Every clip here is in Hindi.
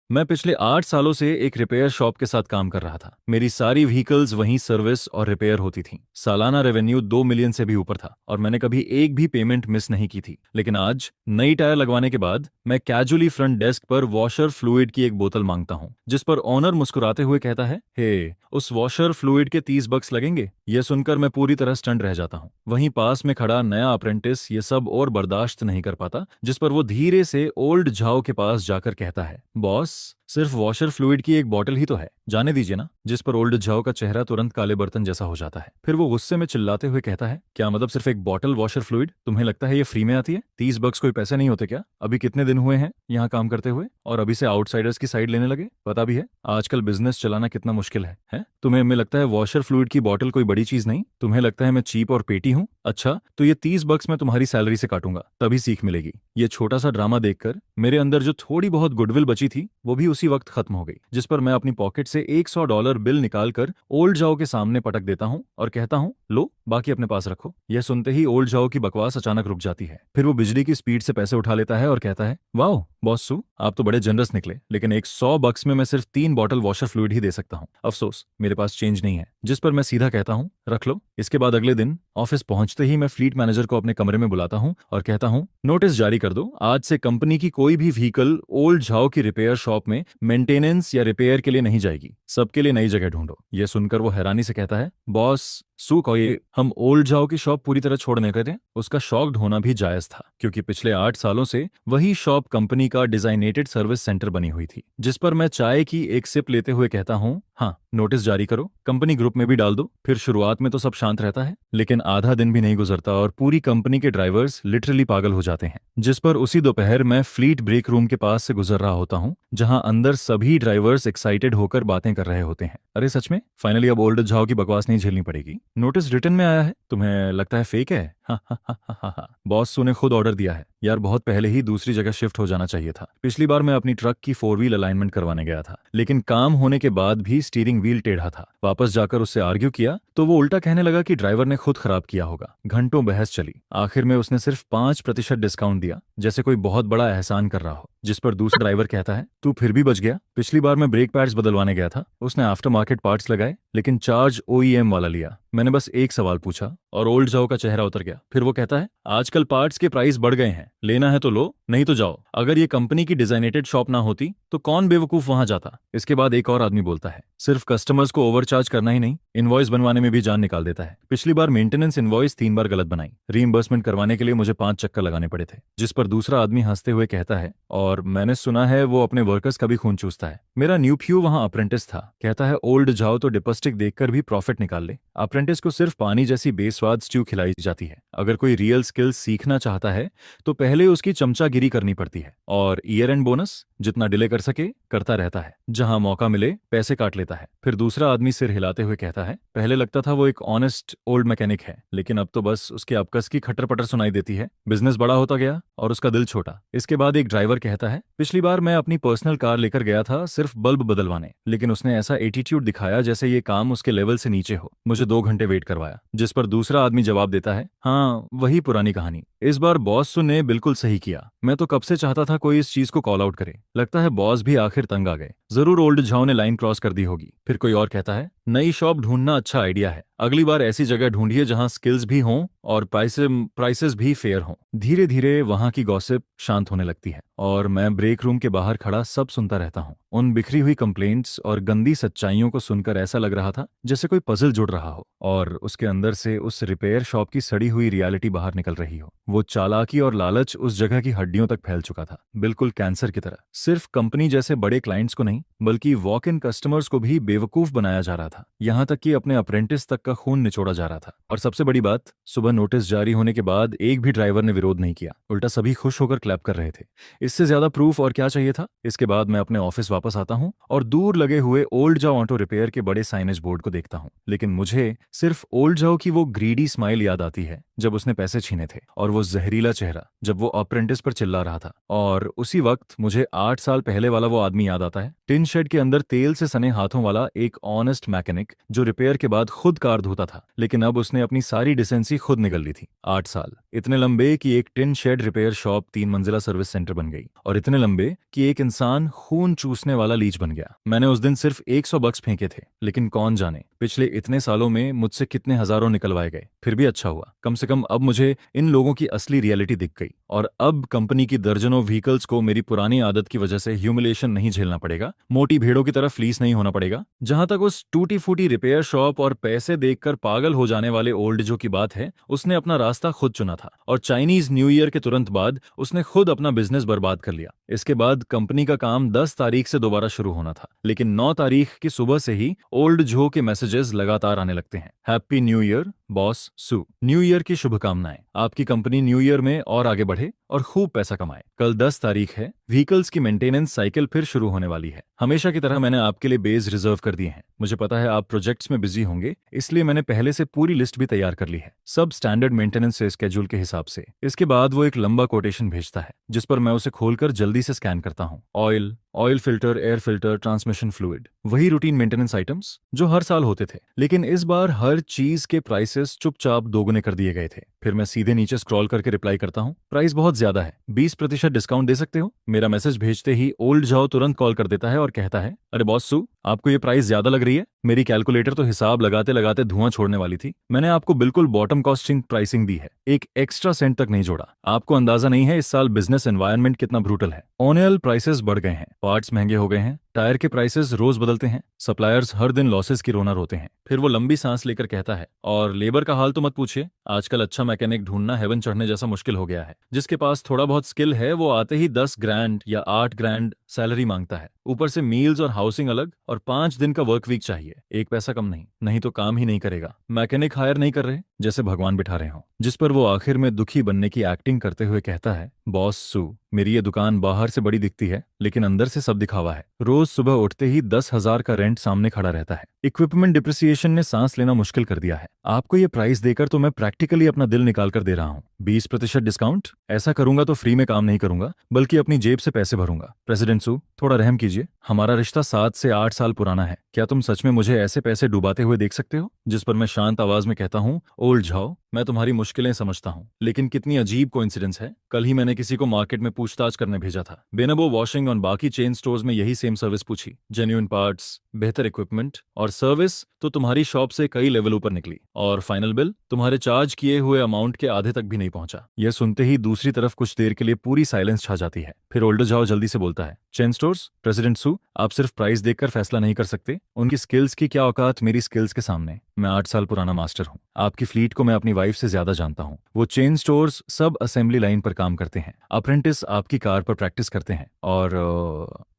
मैं पिछले 8 सालों से एक रिपेयर शॉप के साथ काम कर रहा था। मेरी सारी व्हीकल्स वहीं सर्विस और रिपेयर होती थीं। सालाना रेवेन्यू 2 मिलियन से भी ऊपर था और मैंने कभी एक भी पेमेंट मिस नहीं की थी। लेकिन आज नई टायर लगवाने के बाद मैं कैजुअली फ्रंट डेस्क पर वॉशर फ्लूइड की एक बोतल मांगता हूँ, जिस पर ऑनर मुस्कुराते हुए कहता है, हे, उस वॉशर फ्लूइड के 30 बक्स लगेंगे। यह सुनकर मैं पूरी तरह स्टंट रह जाता हूँ। वहीं पास में खड़ा नया अप्रेंटिस ये सब और बर्दाश्त नहीं कर पाता, जिस पर वो धीरे से ओल्ड झाओ के पास जाकर कहता है, बॉस, सिर्फ वॉशर फ्लूइड की एक बॉटल ही तो है, जाने दीजिए ना। जिस पर ओल्ड झाओ का चेहरा तुरंत काले बर्तन जैसा हो जाता है। फिर वो गुस्से में चिल्लाते हुए कहता है, क्या मतलब सिर्फ एक बॉटल वॉशर फ्लूइड? तुम्हें लगता है ये फ्री में आती है? 30 बक्स कोई पैसे नहीं होते क्या? अभी कितने दिन हुए हैं यहाँ काम करते हुए और अभी से आउटसाइडर्स की साइड लेने लगे? पता भी है आजकल बिजनेस चलाना कितना मुश्किल है? तुम्हें में लगता है वॉशर फ्लूइड की बॉटल कोई बड़ी चीज नहीं? तुम्हें लगता है मैं चीप और पेटी हूँ? अच्छा, तो ये 30 बक्स मैं तुम्हारी सैलरी से काटूंगा, तभी सीख मिलेगी। ये छोटा सा ड्रामा देखकर मेरे अंदर जो थोड़ी बहुत गुडविल बची थी वो भी उसी वक्त खत्म हो गई, जिस पर मैं अपनी पॉकेट से $100 बिल निकालकर ओल्ड जाओ के सामने पटक देता हूँ और कहता हूँ, लो, बाकी अपने पास रखो। यह सुनते ही ओल्ड जाओ की बकवास अचानक रुक जाती है। फिर वो बिजली की स्पीड से पैसे उठा लेता है और कहता है, वाओ बॉस सू, आप तो बड़े जनरस निकले, लेकिन एक 100 बक्स में मैं सिर्फ 3 बॉटल वॉशर फ्लूइड ही दे सकता हूँ। अफसोस, मेरे पास चेंज नहीं है। जिस पर मैं सीधा कहता हूँ, रख लो। इसके बाद अगले दिन ऑफिस पहुंचते ही मैं फ्लीट मैनेजर को अपने कमरे में बुलाता हूँ और कहता हूँ, नोटिस जारी कर दो, आज से कंपनी की कोई भी व्हीकल ओल्ड झाओ की रिपेयर शॉप में मेंटेनेंस या रिपेयर के लिए नहीं जाएगी। सबके लिए नई जगह ढूंढो। यह सुनकर वो हैरानी से कहता है, बॉस सू, को ये हम ओल्ड जाओ की शॉप पूरी तरह छोड़ने के थे? उसका शॉक्ड होना भी जायज था, क्योंकि पिछले 8 सालों से वही शॉप कंपनी का डिजाइनेटेड सर्विस सेंटर बनी हुई थी। जिस पर मैं चाय की एक सिप लेते हुए कहता हूँ, हाँ, नोटिस जारी करो, कंपनी ग्रुप में भी डाल दो। फिर शुरुआत में तो सब शांत रहता है, लेकिन आधा दिन भी नहीं गुजरता और पूरी कंपनी के ड्राइवर्स लिटरली पागल हो जाते हैं। जिस पर उसी दोपहर मैं फ्लीट ब्रेक रूम के पास से गुजर रहा होता हूँ, जहां अंदर सभी ड्राइवर्स एक्साइटेड होकर बातें कर रहे होते हैं। अरे सच में, फाइनली अब ओल्ड झाओ की बकवास नहीं झेलनी पड़ेगी। नोटिस रिटर्न में आया है, तुम्हें लगता है फेक है? हाँ हाँ हाँ हाँ हाँ हाँ। बॉस सू ने खुद ऑर्डर दिया है। यार, बहुत पहले ही दूसरी जगह शिफ्ट हो जाना चाहिए था। पिछली बार मैं अपनी ट्रक की 4 व्हील अलाइनमेंट करवाने गया था, लेकिन काम होने के बाद भी स्टीयरिंग व्हील टेढ़ा था। वापस जाकर उससे आर्ग्यू किया तो वो उल्टा कहने लगा कि ड्राइवर ने खुद खराब किया होगा। घंटों बहस चली। आखिर में उसने सिर्फ 5% डिस्काउंट दिया, जैसे कोई बहुत बड़ा एहसान कर रहा हो। जिस पर दूसरा ड्राइवर कहता है, तू फिर भी बच गया। पिछली बार मैं ब्रेक पैड्स बदलवाने गया था, उसने आफ्टर मार्केट पार्ट्स लगाए, लेकिन चार्ज OEM वाला लिया। मैंने बस एक सवाल पूछा और ओल्ड जाओ का चेहरा उतर गया। फिर वो कहता है, आजकल पार्ट्स के प्राइस बढ़ गए हैं, लेना है तो लो, नहीं तो जाओ। अगर ये कंपनी की डिजाइनेटेड शॉप ना होती तो कौन बेवकूफ वहां जाता? इसके बाद एक और आदमी बोलता है, सिर्फ कस्टमर्स को ओवरचार्ज करना ही नहीं, इनवॉइस बनवाने में भी जान निकाल देता है। पिछली बार मेंटेनेंस इनवॉइस 3 बार गलत बनाई। रीइंबर्समेंट करवाने के लिए मुझे 5 चक्कर लगाने पड़े थे। जिस पर दूसरा आदमी हंसते हुए कहता है, और मैंने सुना है वो अपने वर्कर्स का भी खून चूसता है। मेरा न्यू फ्यू वहां अप्रेंटिस था। कहता है, ओल्ड जाओ तो डिपस्टिक देखकर भी प्रॉफिट निकाल ले। अप्रेंटिस को सिर्फ पानी जैसी बेस्वाद स्ट्यू खिलाई जाती है। अगर कोई रियल स्किल्स सीखना चाहता है तो पहले उसकी चमचागिरी करनी पड़ती है, और ईयर एंड बोनस जितना डिले कर सके करता रहता है। जहां मौका मिले पैसे काट लेता है। फिर दूसरा आदमी सिर हिलाते हुए कहता है, पहले लगता था वो एक ऑनेस्ट ओल्ड मैकेनिक है, लेकिन अब तो बस उसके अपकस की खट्टर पटर सुनाई देती है। बिजनेस बड़ा होता गया और उसका दिल छोटा। इसके बाद एक ड्राइवर कहता है, पिछली बार मैं अपनी पर्सनल कार लेकर गया था सिर्फ बल्ब बदलवाने, लेकिन उसने ऐसा एटीट्यूड दिखाया जैसे ये काम उसके लेवल से नीचे हो। मुझे 2 घंटे वेट करवाया। जिस पर दूसरा आदमी जवाब देता है, हाँ, वही पुरानी कहानी। इस बार बॉस ने बिल्कुल सही किया। मैं तो कब से चाहता था कोई इस चीज को कॉल आउट करे। लगता है बॉस भी आखिर तंग आ गए। जरूर ओल्ड झाओ ने लाइन क्रॉस कर दी होगी। फिर कोई और कहता है, नई शॉप ढूंढना अच्छा आइडिया है। अगली बार ऐसी जगह ढूंढिए जहां स्किल्स भी हों और प्राइसेस भी फेयर हों। धीरे धीरे वहां की गॉसिप शांत होने लगती है और मैं ब्रेक रूम के बाहर खड़ा सब सुनता रहता हूँ। उन बिखरी हुई कंप्लेंट्स और गंदी सच्चाइयों को सुनकर ऐसा लग रहा था जैसे कोई पजल जुड़ रहा हो और उसके अंदर से उस रिपेयर शॉप की सड़ी हुई रियलिटी बाहर निकल रही हो। वो चालाकी और लालच उस जगह की हड्डियों तक फैल चुका था, बिल्कुल कैंसर की तरह। सिर्फ कंपनी जैसे बड़े क्लाइंट्स को नहीं, बल्कि वॉक इन कस्टमर्स को भी बेवकूफ बनाया जा रहा था। यहाँ तक कि अपने अप्रेंटिस तक का खून निचोड़ा जा रहा था। और सबसे बड़ी बात, सुबह नोटिस जारी होने के बाद एक भी ड्राइवर ने विरोध नहीं किया। उल्टा सभी खुश होकर क्लैप कर रहे थे। इससे ज्यादा प्रूफ और क्या चाहिए था? इसके बाद मैं अपने ऑफिस वापस आता हूँ और दूर लगे हुए ओल्ड जाओ ऑटो रिपेयर के बड़े साइनेज बोर्ड को देखता हूँ। लेकिन मुझे सिर्फ ओल्ड जाओ की वो ग्रीडी स्माइल याद आती है जब उसने पैसे छीने थे, और वो जहरीला चेहरा जब वो अप्रेंटिस पर चिल्ला रहा था। और उसी वक्त मुझे 8 साल पहले वाला वो आदमी याद आता है टिन शेड के अंदर तेल से सने हाथों वाला एक ऑनेस्ट मैकेनिक जो रिपेयर के बाद खुद कार धोता था, लेकिन अब उसने अपनी सारी डिसेंसी खुद निकल ली थी। 8 साल इतने लंबे कि एक टिन शेड रिपेयर शॉप 3 मंजिला सर्विस सेंटर बन गई, और इतने लंबे कि एक इंसान खून चूसने वाला लीच बन गया। मैंने उस दिन सिर्फ 100 बक्स फेंके थे, लेकिन कौन जाने पिछले इतने सालों में मुझसे कितने हजारों निकलवाए गए। फिर भी अच्छा हुआ, कम से कम अब मुझे इन लोगों की असली रियलिटी दिख गई, और अब कंपनी की दर्जनों व्हीकल्स को मेरी पुरानी आदत की वजह से ह्यूमिलेशन नहीं झेलना पड़ेगा, मोटी भेड़ों की तरह फ्लीस नहीं होना पड़ेगा। जहां तक उस टूटी फूटी रिपेयर शॉप और पैसे देखकर पागल हो जाने वाले ओल्ड जो की बात है, उसने अपना रास्ता खुद चुना था, और चाइनीज न्यू ईयर के तुरंत बाद उसने खुद अपना बिजनेस बर्बाद कर लिया। इसके बाद कंपनी का काम 10 तारीख से दोबारा शुरू होना था, लेकिन 9 तारीख की सुबह से ही ओल्ड जो के मैसेजेस लगातार आने लगते हैं। हैप्पी न्यू ईयर बॉस सू, न्यू ईयर की शुभकामनाएं, आपकी कंपनी न्यू ईयर में और आगे बढ़े और खूब पैसा कमाए। कल 10 तारीख है, व्हीकल्स की मेंटेनेंस साइकिल फिर शुरू होने वाली है। हमेशा की तरह मैंने आपके लिए बेस रिजर्व कर दिए हैं। मुझे पता है आप प्रोजेक्ट्स में बिजी होंगे, इसलिए मैंने पहले से पूरी लिस्ट भी तैयार कर ली है, सब स्टैंडर्ड मेंटेनेंस से स्केड्यूल के हिसाब से। इसके बाद वो एक लंबा कोटेशन भेजता है, जिस पर मैं उसे खोलकर जल्दी से स्कैन करता हूँ। Oil filter, air filter, transmission fluid, वही रूटीन मेंटेनेंस आइटम्स जो हर साल होते थे, लेकिन इस बार हर चीज के प्राइसेस चुपचाप दोगुने कर दिए गए थे। फिर मैं सीधे नीचे स्क्रॉल करके रिप्लाई करता हूँ, प्राइस बहुत ज्यादा है, 20% डिस्काउंट दे सकते हो। मेरा मैसेज भेजते ही ओल्ड जाओ तुरंत कॉल कर देता है और कहता है, अरे बॉस सू, आपको ये प्राइस ज्यादा लग रही है? मेरी कैलकुलेटर तो हिसाब लगाते लगाते धुआं छोड़ने वाली थी। मैंने आपको बिल्कुल बॉटम कॉस्टिंग प्राइसिंग दी है, एक एक्स्ट्रा सेंट तक नहीं जोड़ा। आपको अंदाजा नहीं है इस साल बिजनेस एनवायरनमेंट कितना ब्रूटल है। ऑनियल प्राइसेस बढ़ गए हैं, पार्ट्स महंगे हो गए हैं, टायर के प्राइसेस रोज बदलते हैं, सप्लायर्स हर दिन लॉसेस की रोना रोते हैं। फिर वो लंबी सांस लेकर कहता है, और लेबर का हाल तो मत पूछिए, आजकल अच्छा मैकेनिक ढूंढना हेवन चढ़ने जैसा मुश्किल हो गया है। जिसके पास थोड़ा बहुत स्किल है वो आते ही 10 ग्रैंड या 8 ग्रैंड सैलरी मांगता है, ऊपर से मील्स और हाउसिंग अलग, और 5 दिन का वर्क वीक चाहिए। एक पैसा कम नहीं, नहीं तो काम ही नहीं करेगा। मैकेनिक हायर नहीं कर रहे, जैसे भगवान बिठा रहे हो। जिस पर वो आखिर में दुखी बनने की एक्टिंग करते हुए कहता है, बॉस सू, मेरी ये दुकान बाहर से बड़ी दिखती है, लेकिन अंदर से सब दिखावा है। रोज सुबह उठते ही 10,000 का रेंट सामने खड़ा रहता है। इक्विपमेंट डिप्रिसिएशन ने सांस लेना मुश्किल कर दिया है। आपको ये प्राइस देकर तो मैं प्रैक्टिकली अपना दिल निकाल कर दे रहा हूँ। 20% डिस्काउंट? ऐसा करूंगा तो फ्री में काम नहीं करूंगा, बल्कि अपनी जेब से पैसे भरूंगा। प्रेसिडेंट सू, थोड़ा रहम कीजिए, हमारा रिश्ता 7 से 8 साल पुराना है। क्या तुम सच में मुझे ऐसे पैसे डुबाते हुए देख सकते हो? जिस पर मैं शांत आवाज में कहता हूँ, ओल्ड झाओ, मैं तुम्हारी मुश्किलें समझता हूँ, लेकिन कितनी अजीब कोइंसिडेंस है, कल ही मैंने किसी को मार्केट में पूछताछ करने भेजा था। बेनबो वॉशिंग और बाकी चेन स्टोर्स में यही सेम सर्विस पूछी, जेन्युइन पार्ट्स, बेहतर इक्विपमेंट और सर्विस तो तुम्हारी शॉप से कई लेवल ऊपर निकली, और फाइनल बिल तुम्हारे चार्ज किए हुए अमाउंट के आधे तक भी नहीं पहुंचा। यह सुनते ही दूसरी तरफ कुछ देर के लिए पूरी साइलेंस छा जाती है। फिर ओल्डर जाओ जल्दी से बोलता है, चेन स्टोर्स, प्रेसिडेंट सू, आप सिर्फ प्राइस देखकर फैसला नहीं कर सकते, उनकी स्किल्स की क्या औकात मेरी स्किल्स के सामने। मैं 8 साल पुराना मास्टर हूँ, आपकी फ्लीट को मैं अपनी वाइफ से ज्यादा जानता हूँ। वो चेन स्टोर्स सब असेंबली लाइन पर काम करते हैं, अप्रेंटिस आपकी कार पर प्रैक्टिस करते हैं, और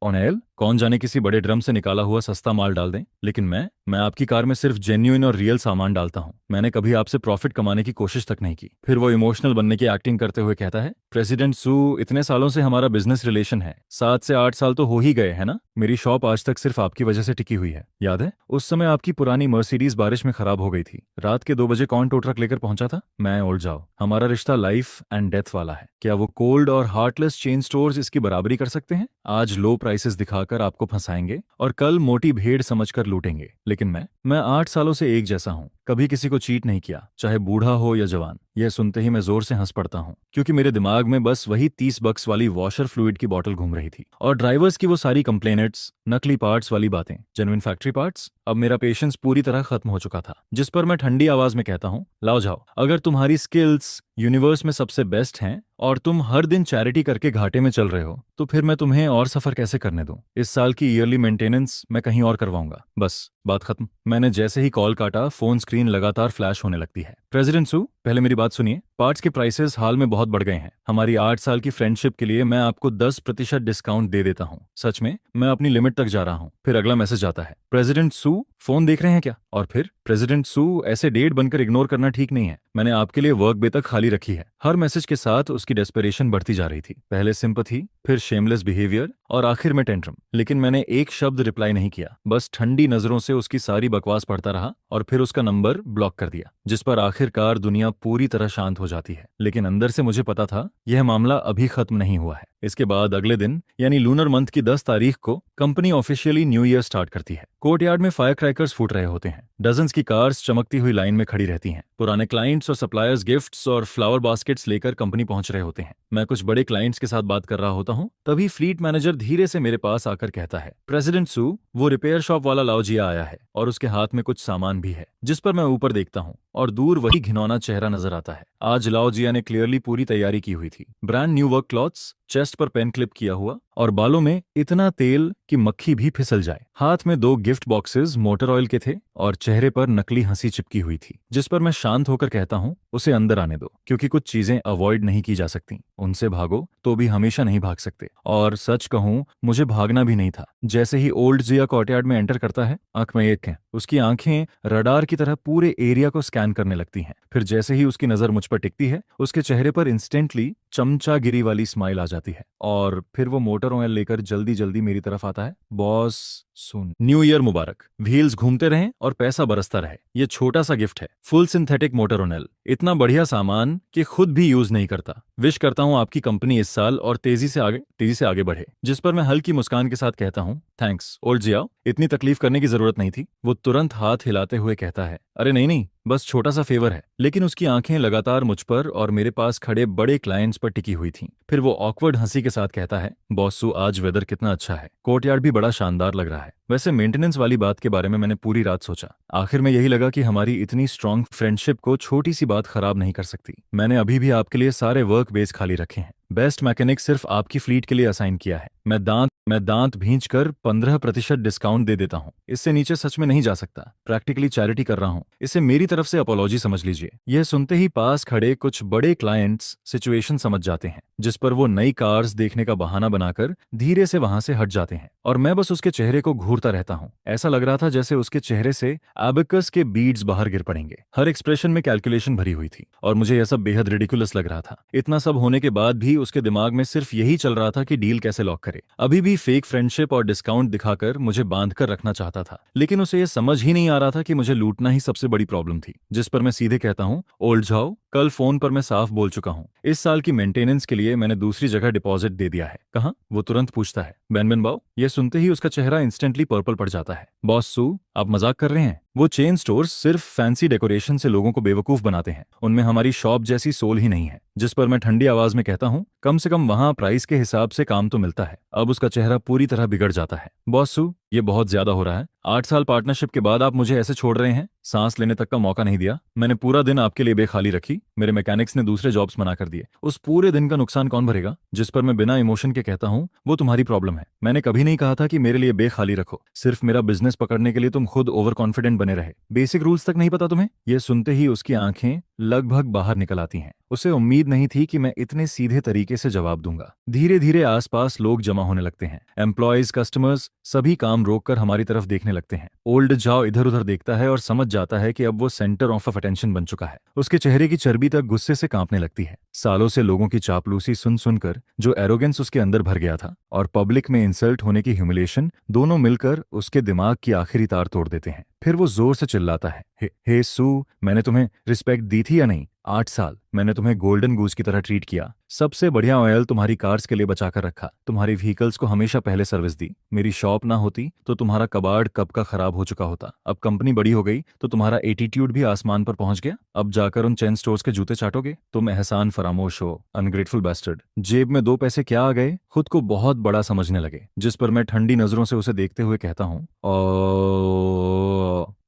ऑनेल कौन जाने किसी बड़े ड्रम से निकाला हुआ सस्ता माल डाल दें, लेकिन मैं आपकी कार में सिर्फ जेन्युइन और रियल सामान डालता हूँ। मैंने कभी आपसे प्रॉफिट कमाने की कोशिश तक नहीं की। फिर वो इमोशनल बनने की एक्टिंग करते हुए कहता है, प्रेसिडेंट सू, इतने सालों से हमारा बिजनेस रिलेशन है, 7 से 8 साल तो हो ही गए है ना। मेरी शॉप आज तक सिर्फ आपकी वजह से टिकी हुई है। याद है उस समय आपकी पुरानी मर्सिडीज बारिश में खराब हो गई थी, रात के 2 बजे कौन टो ट्रक लेकर पहुंचा था? मैं। ओल्ड जाओ, हमारा रिश्ता लाइफ एंड डेथ वाला है। क्या वो कोल्ड और हार्टलेस चेन स्टोर्स इसकी बराबरी कर सकते हैं? आज लो प्राइसेस दिखाकर आपको फंसाएंगे और कल मोटी भेड़ समझकर लूटेंगे, लेकिन मैं 8 सालों से एक जैसा हूँ, कभी किसी को चीट नहीं किया, चाहे बूढ़ा हो या जवान। यह सुनते ही मैं जोर से हंस पड़ता हूँ, क्योंकि मेरे दिमाग में बस वही 30 बक्स वाली वॉशर फ्लूइड की बोतल घूम रही थी, और ड्राइवर्स की वो सारी कंप्लेनेट्स, नकली पार्ट्स वाली बातें, जेन्युइन फैक्ट्री पार्ट्स। अब मेरा पेशेंस पूरी तरह खत्म हो चुका था, जिस पर मैं ठंडी आवाज में कहता हूँ, लाओ जाओ, अगर तुम्हारी स्किल्स यूनिवर्स में सबसे बेस्ट हैं और तुम हर दिन चैरिटी करके घाटे में चल रहे हो, तो फिर मैं तुम्हें और सफर कैसे करने दूं? इस साल की ईयरली मेंटेनेंस मैं कहीं और करवाऊंगा, बस बात खत्म। मैंने जैसे ही कॉल काटा, फोन स्क्रीन लगातार फ्लैश होने लगती है। प्रेसिडेंट सू, पहले मेरी बात सुनिए, पार्ट्स के प्राइसेस हाल में बहुत बढ़ गए हैं। हमारी 8 साल की फ्रेंडशिप के लिए मैं आपको 10% डिस्काउंट दे देता हूँ। सच में मैं अपनी लिमिट तक जा रहा हूँ। फिर अगला मैसेज आता है, प्रेसिडेंट सू, फोन देख रहे हैं क्या? और फिर, प्रेसिडेंट सू, ऐसे डेट बनकर इग्नोर करना ठीक नहीं है। मैंने आपके लिए वर्क बे तक खाली रखी है। हर मैसेज के साथ उसकी डेस्परेशन बढ़ती जा रही थी, पहले सिंपैथी, फिर शेमलेस बिहेवियर और आखिर में टेंट्रम। लेकिन मैंने एक शब्द रिप्लाई नहीं किया, बस ठंडी नजरों से उसकी सारी बकवास पढ़ता रहा और फिर उसका नंबर ब्लॉक कर दिया, जिस पर आखिरकार दुनिया पूरी तरह शांत हो जाती है। लेकिन अंदर से मुझे पता था यह मामला अभी खत्म नहीं हुआ है। इसके बाद अगले दिन यानी लूनर मंथ की 10 तारीख को company officially new year start करती है। कोर्टयार्ड में फायर क्रैकर्स फूट रहे होते हैं, डजन्स की कार्स चमकती हुई लाइन में खड़ी रहती हैं, पुराने क्लाइंट्स और सप्लायर्स गिफ्ट्स और फ्लावर बास्केट्स लेकर कंपनी पहुंच रहे होते हैं। मैं कुछ बड़े क्लाइंट्स के साथ बात कर रहा होता हूं, तभी फ्लीट मैनेजर धीरे से मेरे पास आकर कहता है, प्रेसिडेंट सू, वो रिपेयर शॉप वाला लाओजिया आया है और उसके हाथ में कुछ सामान भी है। जिस पर मैं ऊपर देखता हूं और दूर वही घिनौना चेहरा नजर आता है। आज लाओजिया ने क्लियरली पूरी तैयारी की हुई थी, brand new work clothes, chest पर पेन क्लिप किया हुआ और बालों में इतना तेल कि मक्खी भी फिसल जाए। हाथ में 2 गिफ्ट बॉक्सेस मोटर ऑयल के थे और चेहरे पर नकली हंसी चिपकी हुई थी, जिस पर मैं शांत होकर कहता हूं, उसे अंदर आने दो, क्योंकि कुछ चीजें अवॉइड नहीं की जा सकती। उनसे भागो तो भी हमेशा नहीं भाग सकते। और सच कहूं, मुझे भागना भी नहीं था। जैसे ही ओल्ड जिया कोर्टयार्ड में एंटर करता है, आंख में एक है, उसकी आंखें रडार की तरह पूरे एरिया को स्कैन करने लगती हैं। फिर जैसे ही उसकी नजर मुझ पर टिकती है, उसके चेहरे पर इंस्टेंटली चमचागिरी वाली स्माइल आ जाती है और फिर वो मोटर ऑयल लेकर जल्दी जल्दी मेरी तरफ आता है। बॉस, सुन, न्यू ईयर मुबारक, व्हील्स घूमते रहें और पैसा बरसता रहे। ये छोटा सा गिफ्ट है, फुल सिंथेटिक मोटर ऑयल, इतना बढ़िया सामान कि खुद भी यूज नहीं करता। विश करता हूं आपकी कंपनी इस साल और तेजी से आगे बढ़े। जिस पर मैं हल्की मुस्कान के साथ कहता हूं, थैंक्स ओल्ड जियाओ, इतनी तकलीफ करने की जरूरत नहीं थी। वो तुरंत हाथ हिलाते हुए कहता है, अरे नहीं नहीं, बस छोटा सा फेवर है। लेकिन उसकी आंखें लगातार मुझ पर और मेरे पास खड़े बड़े क्लाइंट्स पर टिकी हुई थीं। फिर वो ऑकवर्ड हंसी के साथ कहता है, बॉसू, आज वेदर कितना अच्छा है, कोर्टयार्ड भी बड़ा शानदार लग रहा है। वैसे मेंटेनेंस वाली बात के बारे में मैंने पूरी रात सोचा। आखिर में यही लगा कि हमारी इतनी स्ट्रांग फ्रेंडशिप को छोटी सी बात खराब नहीं कर सकती। मैंने अभी भी आपके लिए सारे वर्क बेस खाली रखे हैं। बेस्ट मैकेनिक सिर्फ आपकी फ्लीट के लिए असाइन किया है। मैं दांत भींच कर 15% डिस्काउंट दे देता हूँ। इससे नीचे सच में नहीं जा सकता। प्रैक्टिकली चैरिटी कर रहा हूँ। इसे मेरी तरफ से अपॉलॉजी समझ लीजिए। यह सुनते ही पास खड़े कुछ बड़े क्लाइंट्स सिचुएशन समझ जाते हैं, जिस पर वो नई कार्स देखने का बहाना बनाकर धीरे से वहां से हट जाते हैं और मैं बस उसके चेहरे को घूरता रहता हूँ। ऐसा लग रहा था जैसे उसके चेहरे से एबेकस के बीड्स बाहर गिर पड़ेंगे। हर एक्सप्रेशन में कैलकुलेशन भरी हुई थी और मुझे यह सब बेहद रिडिकुलस लग रहा था। इतना सब होने के बाद भी उसके दिमाग में सिर्फ यही चल रहा था कि डील कैसे लॉक करे। अभी भी फेक फ्रेंडशिप और डिस्काउंट दिखाकर मुझे बांध कर रखना चाहता था, लेकिन उसे यह समझ ही नहीं आ रहा था कि मुझे लूटना ही सबसे बड़ी प्रॉब्लम थी। जिस पर मैं सीधे कहता हूँ, ओल्ड जाओ, कल फोन पर मैं साफ बोल चुका हूँ, इस साल की मेंटेनेंस के लिए मैंने दूसरी जगह डिपॉजिट दे दिया है। कहाँ? वो तुरंत पूछता है। बैन बाओ। ये सुनते ही उसका चेहरा इंस्टेंटली पर्पल पड़ जाता है। बॉस सू, आप मजाक कर रहे हैं? वो चेन स्टोर्स सिर्फ फैंसी डेकोरेशन से लोगों को बेवकूफ बनाते हैं, उनमें हमारी शॉप जैसी सोल ही नहीं है। जिस पर मैं ठंडी आवाज में कहता हूँ, कम से कम वहां प्राइस के हिसाब से काम तो मिलता है। अब उसका चेहरा पूरी तरह बिगड़ जाता है। बॉस सू, ये बहुत ज्यादा हो रहा है। 8 साल पार्टनरशिप के बाद आप मुझे ऐसे छोड़ रहे हैं? सांस लेने तक का मौका नहीं दिया। मैंने पूरा दिन आपके लिए बेखाली रखी। मेरे मैकेनिक्स ने दूसरे जॉब्स मना कर दिए। उस पूरे दिन का नुकसान कौन भरेगा? जिस पर मैं बिना इमोशन के कहता हूँ, वो तुम्हारी प्रॉब्लम है। मैंने कभी नहीं कहा था कि मेरे लिए बेखाली रखो। सिर्फ मेरा बिजनेस पकड़ने के लिए तुम खुद ओवर कॉन्फिडेंट बने रहे। बेसिक रूल्स तक नहीं पता तुम्हें? ये सुनते ही उसकी आंखें लगभग बाहर निकल आती हैं। उसे उम्मीद नहीं थी कि मैं इतने सीधे तरीके से जवाब दूंगा। धीरे धीरे आसपास लोग जमा होने लगते हैं। एम्प्लॉयज, कस्टमर्स, सभी काम रोककर हमारी तरफ देखने लगते हैं। ओल्ड जाओ इधर उधर देखता है और समझ जाता है कि अब वो सेंटर ऑफ अटेंशन बन चुका है। उसके चेहरे की चर्बी तक गुस्से से कांपने लगती है। सालों से लोगों की चापलूसी सुन सुनकर जो एरोगेंस उसके अंदर भर गया था और पब्लिक में इंसल्ट होने की ह्यूमिलेशन, दोनों मिलकर उसके दिमाग की आखिरी तार तोड़ देते हैं। फिर वो जोर से चिल्लाता है, हे सू, मैंने तुम्हें रिस्पेक्ट दी थी या नहीं? 8 साल मैंने तुम्हें गोल्डन गूस की तरह ट्रीट किया। सबसे बढ़िया ऑयल तुम्हारी कार्स के लिए बचाकर रखा। तुम्हारी व्हीकल्स को हमेशा पहले सर्विस दी। मेरी शॉप ना होती तो तुम्हारा कबाड़ कब का खराब हो चुका होता। अब कंपनी बड़ी हो गई तो तुम्हारा एटीट्यूड भी आसमान पर पहुंच गया। अब जाकर उन चेन स्टोर्स के जूते चाटोगे? तुम एहसान फरामोश हो, अनग्रेटफुल बैस्टर्ड। जेब में 2 पैसे क्या आ गए, खुद को बहुत बड़ा समझने लगे। जिस पर मैं ठंडी नजरों से उसे देखते हुए कहता हूँ,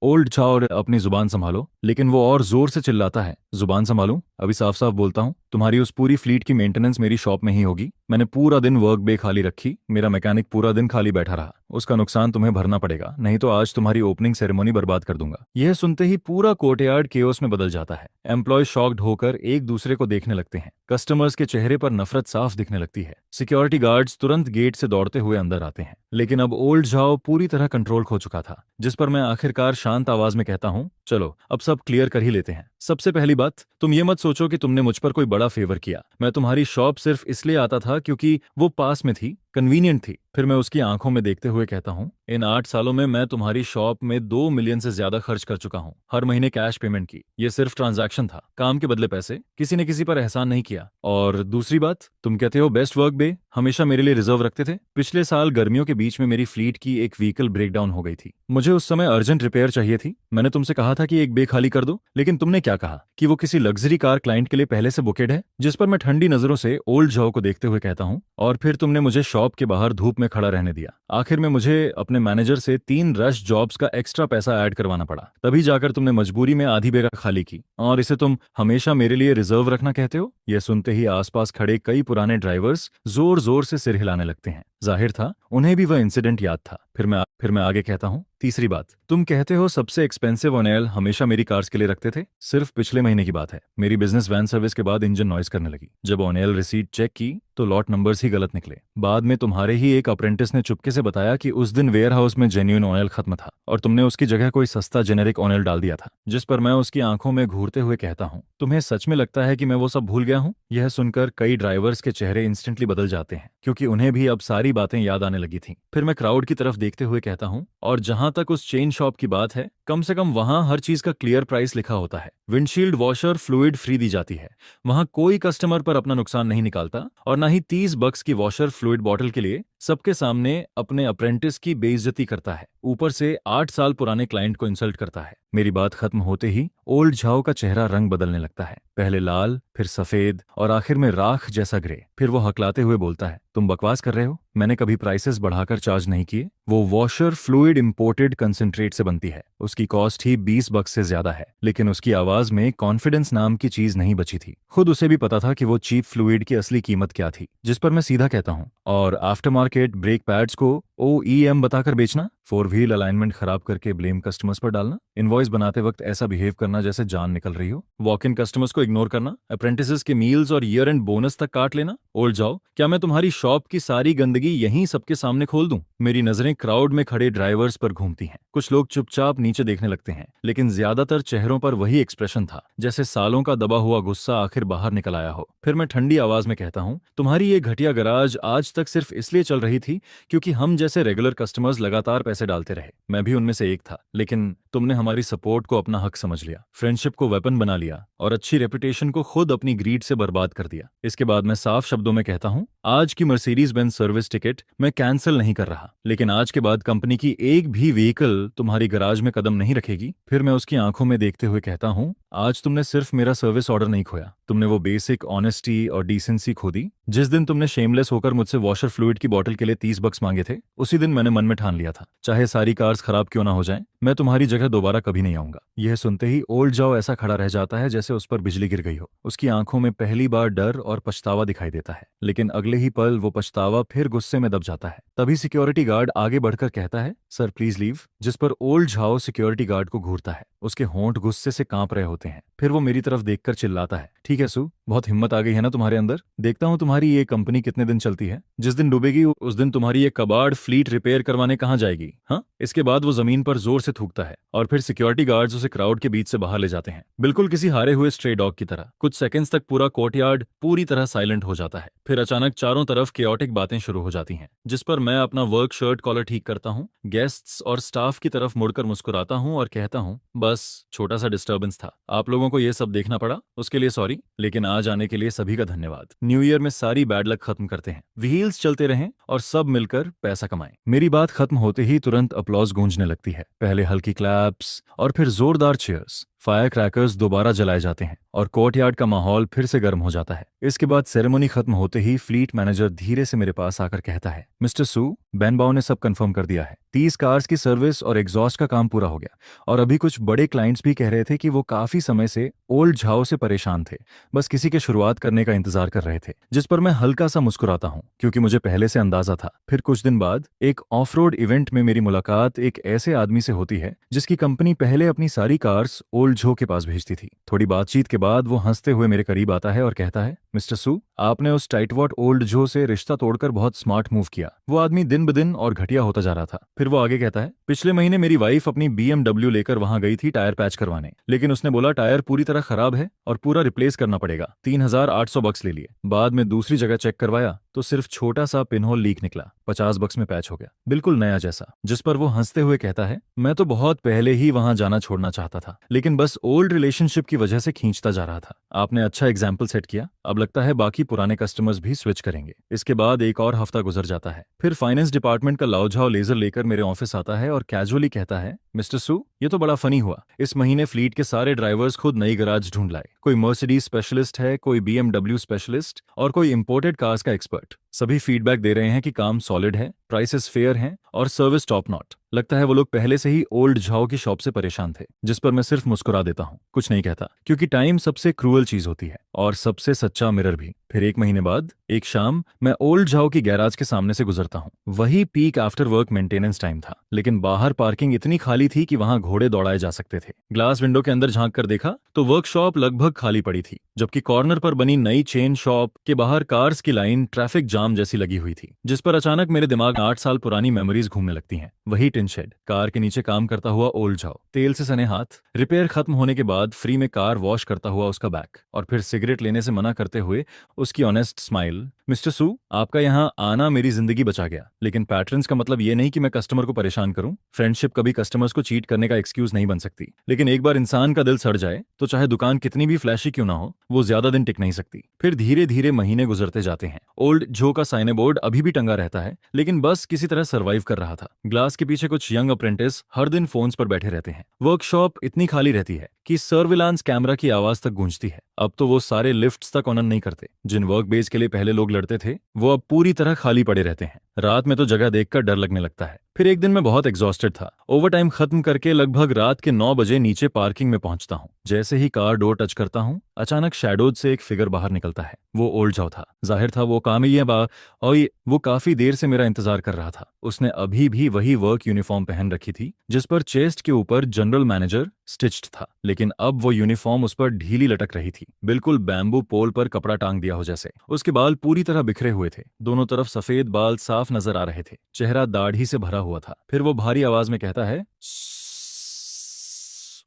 ओल्ड जाओ और अपनी जुबान संभालो। लेकिन वो और जोर से चिल्लाता है, जुबान संभालूं? अभी साफ साफ बोलता हूँ, तुम्हारी उस पूरी फ्लीट की मेंटेनेंस मेरी शॉप में ही होगी। मैंने पूरा दिन वर्क बे खाली रखी। मेरा मैकेनिक पूरा दिन खाली बैठा रहा। उसका नुकसान तुम्हें भरना पड़ेगा, नहीं तो आज तुम्हारी ओपनिंग सेरेमनी बर्बाद कर दूंगा। यह सुनते ही पूरा कोर्टयार्ड केओस में बदल जाता है। एम्प्लॉय शॉक्ड होकर एक दूसरे को देखने लगते हैं। कस्टमर्स के चेहरे पर नफरत साफ दिखने लगती है। सिक्योरिटी गार्ड्स तुरंत गेट से दौड़ते हुए अंदर आते हैं। लेकिन अब ओल्ड जाओ पूरी तरह कंट्रोल खो चुका था। जिस पर मैं आखिरकार शांत आवाज में कहता हूँ, चलो अब सब क्लियर कर ही लेते हैं। सबसे पहली बात, तुम ये मत सोचो कि तुमने मुझ पर कोई बड़ा फेवर किया। मैं तुम्हारी शॉप सिर्फ इसलिए आता था क्योंकि वो पास में थी। कन्वीनियंट थी। फिर मैं उसकी आंखों में देखते हुए कहता हूँ, इन 8 सालों में मैं तुम्हारी शॉप में 2 मिलियन से ज्यादा खर्च कर चुका हूँ, हर महीने कैश पेमेंट की। ये सिर्फ ट्रांजैक्शन था, काम के बदले पैसे, किसी ने किसी पर एहसान नहीं किया। और दूसरी बात, तुम कहते हो बेस्ट वर्क बे हमेशा मेरे लिए रिजर्व रखते थे। पिछले साल गर्मियों के बीच में मेरी फ्लीट की एक व्हीकल ब्रेकडाउन हो गई थी। मुझे उस समय अर्जेंट रिपेयर चाहिए थी। मैंने तुमसे कहा था कि एक बे खाली कर दो, लेकिन तुमने क्या कहा कि वो किसी लग्जरी कार क्लाइंट के लिए पहले से बुकेड है। जिस पर मैं ठंडी नजरों से ओल्ड जॉ को देखते हुए कहता हूँ, और फिर तुमने मुझे शॉप के बाहर धूप में खड़ा रहने दिया। आखिर में मुझे अपने मैनेजर से 3 रश जॉब्स का एक्स्ट्रा पैसा ऐड करवाना पड़ा, तभी जाकर तुमने मजबूरी में आधी बेगा खाली की, और इसे तुम हमेशा मेरे लिए रिजर्व रखना कहते हो। यह सुनते ही आसपास खड़े कई पुराने ड्राइवर्स जोर जोर से सिर हिलाने लगते हैं। जाहिर था उन्हें भी वह इंसिडेंट याद था। फिर मैं आगे कहता हूँ, तीसरी बात, तुम कहते हो सबसे एक्सपेंसिव ऑयल हमेशा मेरी कार्स के लिए रखते थे। सिर्फ पिछले महीने की बात है, मेरी बिजनेस वैन सर्विस के बाद इंजन नॉइस करने लगी। जब ऑयल रिसीट चेक की तो लॉट नंबर्स ही गलत निकले। बाद में तुम्हारे ही एक अप्रेंटिस ने चुपके से बताया कि उस दिन वेयर हाउस में जेन्युइन ऑयल खत्म था और तुमने उसकी जगह कोई सस्ता जेनेरिक ऑयल डाल दिया था। जिस पर मैं उसकी आंखों में घूरते हुए कहता हूँ, तुम्हें सच में लगता है कि मैं वो सब भूल गया हूँ? यह सुनकर कई ड्राइवर्स के चेहरे इंस्टेंटली बदल जाते हैं, क्योंकि उन्हें भी अब सारी बातें याद आने लगी थीं। फिर मैं क्राउड की तरफ देखते हुए कहता हूँ, और जहां तक उस चेन शॉप की बात है, कम से कम वहां हर चीज का क्लियर प्राइस लिखा होता है। विंडशील्ड वॉशर फ्लूइड फ्री दी जाती है। वहां कोई कस्टमर पर अपना नुकसान नहीं निकालता, और ना ही 30 बक्स की वॉशर फ्लूइड बॉटल के लिए सबके सामने अपने अप्रेंटिस की बेइज्जती करता है। ऊपर से 8 साल पुराने क्लाइंट को इंसल्ट करता है। मेरी बात खत्म होते ही ओल्ड झाओ का चेहरा रंग बदलने लगता है, पहले लाल, फिर सफेद, और आखिर में राख जैसा ग्रे। फिर वो हकलाते हुए बोलता है, तुम बकवास कर रहे हो, मैंने कभी प्राइसेस बढ़ाकर चार्ज नहीं किए। वो वॉशर फ्लूइड इंपोर्टेड कंसंट्रेट से बनती है, उसकी कॉस्ट ही 20 बक्स से ज्यादा है। लेकिन उसकी आवाज में कॉन्फिडेंस नाम की चीज नहीं बची थी। खुद उसे भी पता था कि वो चीप फ्लूइड की असली कीमत क्या थी। जिस पर मैं सीधा कहता हूँ, और आफ्टर मार्केट ब्रेक पैड्स को OEM बताकर बेचना, 4 व्हील अलाइनमेंट खराब करके ब्लेम कस्टमर्स पर डालना, इनवॉइस बनाते वक्त ऐसा बिहेव करना जैसे जान निकल रही हो, वॉक इन कस्टमर्स को इग्नोर करना, अप्रेंटिसेस के मील्स और ईयर एंड बोनस तक काट लेना। ओल्ड जाओ, क्या मैं तुम्हारी शॉप की सारी गंदगी यहीं सबके सामने खोल दूं? मेरी नजरें क्राउड में खड़े ड्राइवर्स पर घूमती हैं। कुछ लोग चुपचाप नीचे देखने लगते हैं, लेकिन ज्यादातर चेहरों पर वही एक्सप्रेशन था, जैसे सालों का दबा हुआ गुस्सा आखिर बाहर निकल आया हो। फिर मैं ठंडी आवाज में कहता हूँ, तुम्हारी ये घटिया गराज आज तक सिर्फ इसलिए चल रही थी क्योंकि हम जैसे रेगुलर कस्टमर्स लगातार पैसे डालते रहे। मैं भी उनमें से एक था, लेकिन तुमने हमारी सपोर्ट को अपना हक समझ लिया, फ्रेंडशिप को वेपन बना लिया, और अच्छी रेपुटेशन को खुद अपनी ग्रीड से बर्बाद कर दिया। इसके बाद मैं साफ शब्दों में कहता हूँ, आज की मर्सिडीज बेंज सर्विस टिकट मैं कैंसिल नहीं कर रहा, लेकिन आज के बाद कंपनी की एक भी व्हीकल तुम्हारी गराज में कदम नहीं रखेगी। फिर मैं उसकी आंखों में देखते हुए कहता हूँ, आज तुमने सिर्फ मेरा सर्विस ऑर्डर नहीं खोया, तुमने वो बेसिक ऑनेस्टी और डिसेंसी खो दी। जिस दिन तुमने शेमलेस होकर मुझसे वॉशर फ्लूइड की बोतल के लिए 30 बक्स मांगे थे, उसी दिन मैंने मन में ठान लिया था, चाहे सारी कार्स खराब क्यों ना हो जाएं, मैं तुम्हारी जगह दोबारा कभी नहीं आऊंगा। यह सुनते ही ओल्ड जाओ ऐसा खड़ा रह जाता है जैसे उस पर बिजली गिर गई हो। उसकी आंखों में पहली बार डर और पछतावा दिखाई देता है, लेकिन अगले ही पल वो पछतावा फिर गुस्से में दब जाता है। तभी सिक्योरिटी गार्ड आगे बढ़कर कहता है, सर प्लीज लीव। जिस पर ओल्ड झाओ सिक्योरिटी गार्ड को घूरता है, उसके होंठ गुस्से से कांप रहे होते हैं। फिर वो मेरी तरफ देखकर चिल्लाता है, ठीक है सू, बहुत हिम्मत आ गई है ना तुम्हारे अंदर, देखता हूँ तुम्हारी ये कंपनी कितने दिन चलती है। जिस दिन डूबेगी उस दिन तुम्हारी ये कबाड़ फ्लीट रिपेयर करवाने कहाँ जाएगी? हाँ। इसके बाद वो जमीन पर जोर से थूकता है, और फिर सिक्योरिटी गार्ड्स उसे क्राउड के बीच से बाहर ले जाते हैं, बिल्कुल किसी हारे हुए स्ट्रे डॉग की तरह। कुछ सेकंड्स तक पूरा कोर्टयार्ड पूरी तरह साइलेंट हो जाता है। फिर अचानक चारों तरफ केओटिक बातें शुरू हो जाती हैं, जिस पर मैं अपना वर्क शर्ट कॉलर ठीक करता हूँ, गेस्ट्स और स्टाफ की तरफ मुड़कर मुस्कुराता हूँ और कहता हूँ, बस छोटा सा डिस्टर्बेंस था, आप लोगों को ये सब देखना पड़ा, उसके लिए सॉरी, लेकिन आज आने के लिए सभी का धन्यवाद। न्यू ईयर में सारी बैड लक खत्म करते हैं, व्हील्स चलते रहें और सब मिलकर पैसा कमाएं। मेरी बात खत्म होते ही तुरंत अपलॉज गूंजने लगती है, पहले हल्की क्लैप्स और फिर जोरदार चीयर्स। फायर क्रैकर्स दोबारा जलाए जाते हैं और कोर्टयार्ड का माहौल फिर से गर्म हो जाता है। इसके बाद सेरेमनी खत्म होते ही फ्लीट मैनेजर धीरे से मेरे पास आकर कहता है, मिस्टर सू, बेन बाओ ने सब कंफर्म कर दिया है, 30 कार्स की सर्विस और एग्जॉस्ट का काम पूरा हो गया, और अभी कुछ बड़े क्लाइंट्स भी कह रहे थे कि वो काफी समय से ओल्ड झाओ से परेशान थे, बस किसी के शुरुआत करने का इंतजार कर रहे थे। जिस पर मैं हल्का सा मुस्कुराता हूँ, क्योंकि मुझे पहले से अंदाजा था। फिर कुछ दिन बाद एक ऑफ रोड इवेंट में मेरी मुलाकात एक ऐसे आदमी से होती है जिसकी कंपनी पहले अपनी सारी कार्स ओल्ड झो के पास भेजती थी। थोड़ी बातचीत के बाद वो हंसते हुए मेरे करीब आता है और कहता है, मिस्टर सू, आपने उस टाइटवॉट ओल्ड झो से रिश्ता तोड़कर बहुत स्मार्ट मूव किया। वो आदमी दिन ब दिन और घटिया होता जा रहा था। फिर वो आगे कहता है, पिछले महीने मेरी वाइफ अपनी BMW लेकर वहां गई थी टायर पैच करवाने, लेकिन उसने बोला टायर पूरी तरह खराब है और पूरा रिप्लेस करना पड़ेगा। 3800 बक्स ले लिए। बाद में दूसरी जगह चेक करवाया तो सिर्फ छोटा सा पिनहोल लीक निकला। 50 बक्स में पैच हो गया, बिल्कुल नया जैसा। जिस पर वो हंसते हुए कहता है, मैं तो बहुत पहले ही वहां जाना छोड़ना चाहता था, लेकिन बस ओल्ड रिलेशनशिप की वजह से खींचता जा रहा था। आपने अच्छा एग्जाम्पल सेट किया। अब लगता है बाकी पुराने कस्टमर्स भी स्विच करेंगे। इसके बाद एक और हफ्ता गुजर जाता है। फिर फाइनेंस डिपार्टमेंट का लाउझाओ लेजर लेकर मेरे ऑफिस आता है और कैजुअली कहता है, मिस्टर सू, ये तो बड़ा फनी हुआ। इस महीने फ्लीट के सारे ड्राइवर्स खुद नई गराज ढूंढ लाए। कोई मर्सिडीज स्पेशलिस्ट है, कोई BMW स्पेशलिस्ट और कोई इंपोर्टेड कार्स का एक्सपर्ट। सभी फीडबैक दे रहे हैं कि काम सॉलिड है, प्राइसेस फेयर हैं और सर्विस टॉप नॉट। लगता है वो लोग पहले से ही ओल्ड झाओ की शॉप से परेशान थे। जिस पर मैं सिर्फ मुस्कुरा देता हूँ, कुछ नहीं कहता, क्योंकि टाइम सबसे क्रूअल चीज होती है और सबसे सच्चा मिरर भी। फिर 1 महीने बाद एक शाम मैं ओल्ड झाओ की गैराज के सामने से गुजरता हूँ। वही peak after work maintenance time था, लेकिन बाहर पार्किंग इतनी खाली थी कि वहां घोड़े दौड़ाए जा सकते थे। ग्लास विंडो के अंदर झांक कर देखा तो वर्कशॉप लगभग खाली पड़ी थी, जबकि कॉर्नर पर बनी नई चेन शॉप के बाहर कार्स की लाइन ट्रैफिक जाम जैसी लगी हुई थी। जिस पर अचानक मेरे दिमाग में 8 साल पुरानी मेमोरीज घूमने लगती हैं। वही टिन शेड, कार के नीचे काम करता हुआ ओल्ड झाओ, तेल से सने हाथ, रिपेयर खत्म होने के बाद फ्री में कार वॉश करता हुआ उसका बैक, और फिर सिगरेट लेने से मना करते हुए उसकी ऑनेस्ट स्माइल। मिस्टर सू, आपका यहाँ आना मेरी जिंदगी बचा गया, लेकिन पैटर्न्स का मतलब ये नहीं कि मैं कस्टमर को परेशान करूं। फ्रेंडशिप कभी कस्टमर्स को चीट करने का एक्सक्यूज नहीं बन सकती, लेकिन एक बार इंसान का दिल सड़ जाए तो चाहे दुकान कितनी भी फ्लैशी क्यों ना हो, वो ज्यादा दिन टिक नहीं सकती। फिर धीरे धीरे महीने गुजरते जाते हैं। ओल्ड जो का साइने बोर्ड अभी भी टंगा रहता है, लेकिन बस किसी तरह सर्वाइव कर रहा था। ग्लास के पीछे कुछ यंग अप्रेंटिस हर दिन फोन्स पर बैठे रहते हैं। वर्कशॉप इतनी खाली रहती है कि सर्विलांस कैमरा की आवाज तक गूंजती है। अब तो वो सारे लिफ्ट्स तक ऑनर नहीं करते। जिन वर्क बेस के लिए पहले लोग लड़ते थे, वो अब पूरी तरह खाली पड़े रहते हैं। रात में तो जगह देखकर डर लगने लगता है। फिर एक दिन मैं बहुत एग्जॉस्टेड था। ओवर टाइम खत्म करके लगभग रात के 9 बजे नीचे पार्किंग में पहुंचता हूँ। जैसे ही कार डोर टच करता हूँ, अचानक शैडोज से एक फिगर बाहर निकलता है। वो ओल्ड झाओ था। जाहिर था वो और वो काफी देर से मेरा इंतजार कर रहा था। उसने अभी भी वही वर्क यूनिफॉर्म पहन रखी थी, जिस पर चेस्ट के ऊपर जनरल मैनेजर स्टिच्ड था, लेकिन अब वो यूनिफॉर्म उस पर ढीली लटक रही थी, बिल्कुल बैम्बू पोल पर कपड़ा टांग दिया हो जैसे। उसके बाल पूरी तरह बिखरे हुए थे, दोनों तरफ सफेद बाल साफ नजर आ रहे थे। चेहरा दाढ़ी से भरा हुआ था। फिर वो भारी आवाज में कहता है,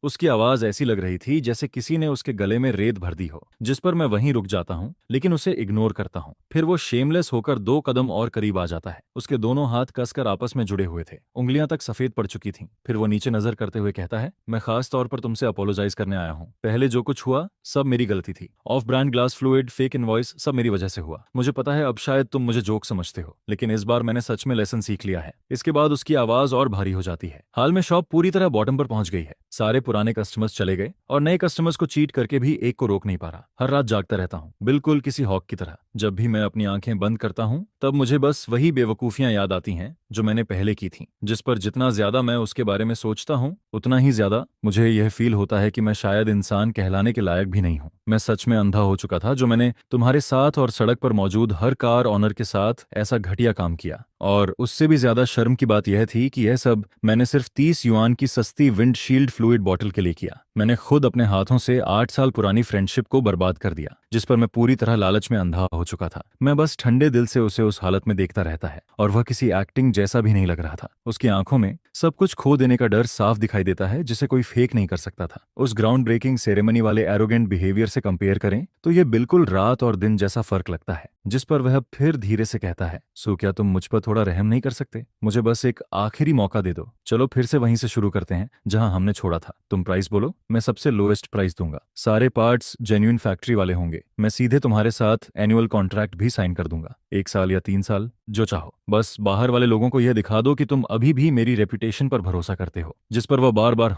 उसकी आवाज ऐसी लग रही थी जैसे किसी ने उसके गले में रेत भर दी हो। जिस पर मैं वहीं रुक जाता हूँ, लेकिन उसे इग्नोर करता हूँ। फिर वो शेमलेस होकर 2 कदम और करीब आ जाता है। उसके दोनों हाथ कसकर आपस में जुड़े हुए थे, उंगलियां तक सफेद पड़ चुकी थीं। फिर वो नीचे नजर करते हुए कहता है, मैं खास तौर पर तुमसे अपोलोजाइज करने आया हूँ। पहले जो कुछ हुआ सब मेरी गलती थी। Of brand glass fluid, fake invoice, सब मेरी वजह से हुआ। मुझे पता है अब शायद तुम मुझे जोक समझते हो, लेकिन इस बार मैंने सच में लेसन सीख लिया है। इसके बाद उसकी आवाज और भारी हो जाती है। हाल में शॉप पूरी तरह बॉटम पर पहुंच गई है। सारे पुराने कस्टमर्स चले गए और नए कस्टमर्स को चीट करके भी एक को रोक नहीं पा रहा। हर रात जागता रहता हूँ, बिल्कुल किसी हॉक की तरह। जब भी मैं अपनी आंखें बंद करता हूँ, तब मुझे बस वही बेवकूफियां याद आती हैं जो मैंने पहले की थीं, जिस पर जितना ज्यादा मैं उसके बारे में सोचता हूँ, उतना ही ज्यादा मुझे यह फील होता है कि मैं शायद इंसान कहलाने के लायक भी नहीं हूँ। मैं सच में अंधा हो चुका था जो मैंने तुम्हारे साथ और सड़क पर मौजूद हर कार ऑनर के साथ ऐसा घटिया काम किया। और उससे भी ज्यादा शर्म की बात यह थी कि यह सब मैंने सिर्फ 30 युआन की सस्ती विंडशील्ड फ्लूइड बॉटल के लिए किया। मैंने खुद अपने हाथों से 8 साल पुरानी फ्रेंडशिप को बर्बाद कर दिया, जिस पर मैं पूरी तरह लालच में अंधा हो चुका था। मैं बस ठंडे दिल से उसे उस हालत में देखता रहता है, और वह किसी एक्टिंग जैसा भी नहीं लग रहा था। उसकी आंखों में सब कुछ खो देने का डर साफ दिखाई देता है, जिसे कोई फेक नहीं कर सकता था। उस ग्राउंड ब्रेकिंग सेरेमनी वाले एरोगेंट बिहेवियर से कंपेयर करें तो ये बिल्कुल रात और दिन जैसा फर्क लगता है। जिस पर वह फिर धीरे से कहता है, सो क्या तुम मुझ पर थोड़ा रहम नहीं कर सकते? मुझे बस एक आखिरी मौका दे दो। चलो फिर से वहीं से शुरू करते हैं जहां हमने छोड़ा था। तुम प्राइस बोलो, मैं सबसे लोएस्ट प्राइस दूंगा। सारे पार्ट्स जेन्युइन फैक्ट्री वाले होंगे। मैं सीधे तुम्हारे साथ एनुअल कॉन्ट्रैक्ट भी साइन कर दूंगा, 1 साल या 3 साल, जो चाहो। बस बाहर वाले लोगों को यह दिखा दो कि तुम अभी भी मेरी रेपुटेशन पर भरोसा करते हो। जिस पर वह बार बार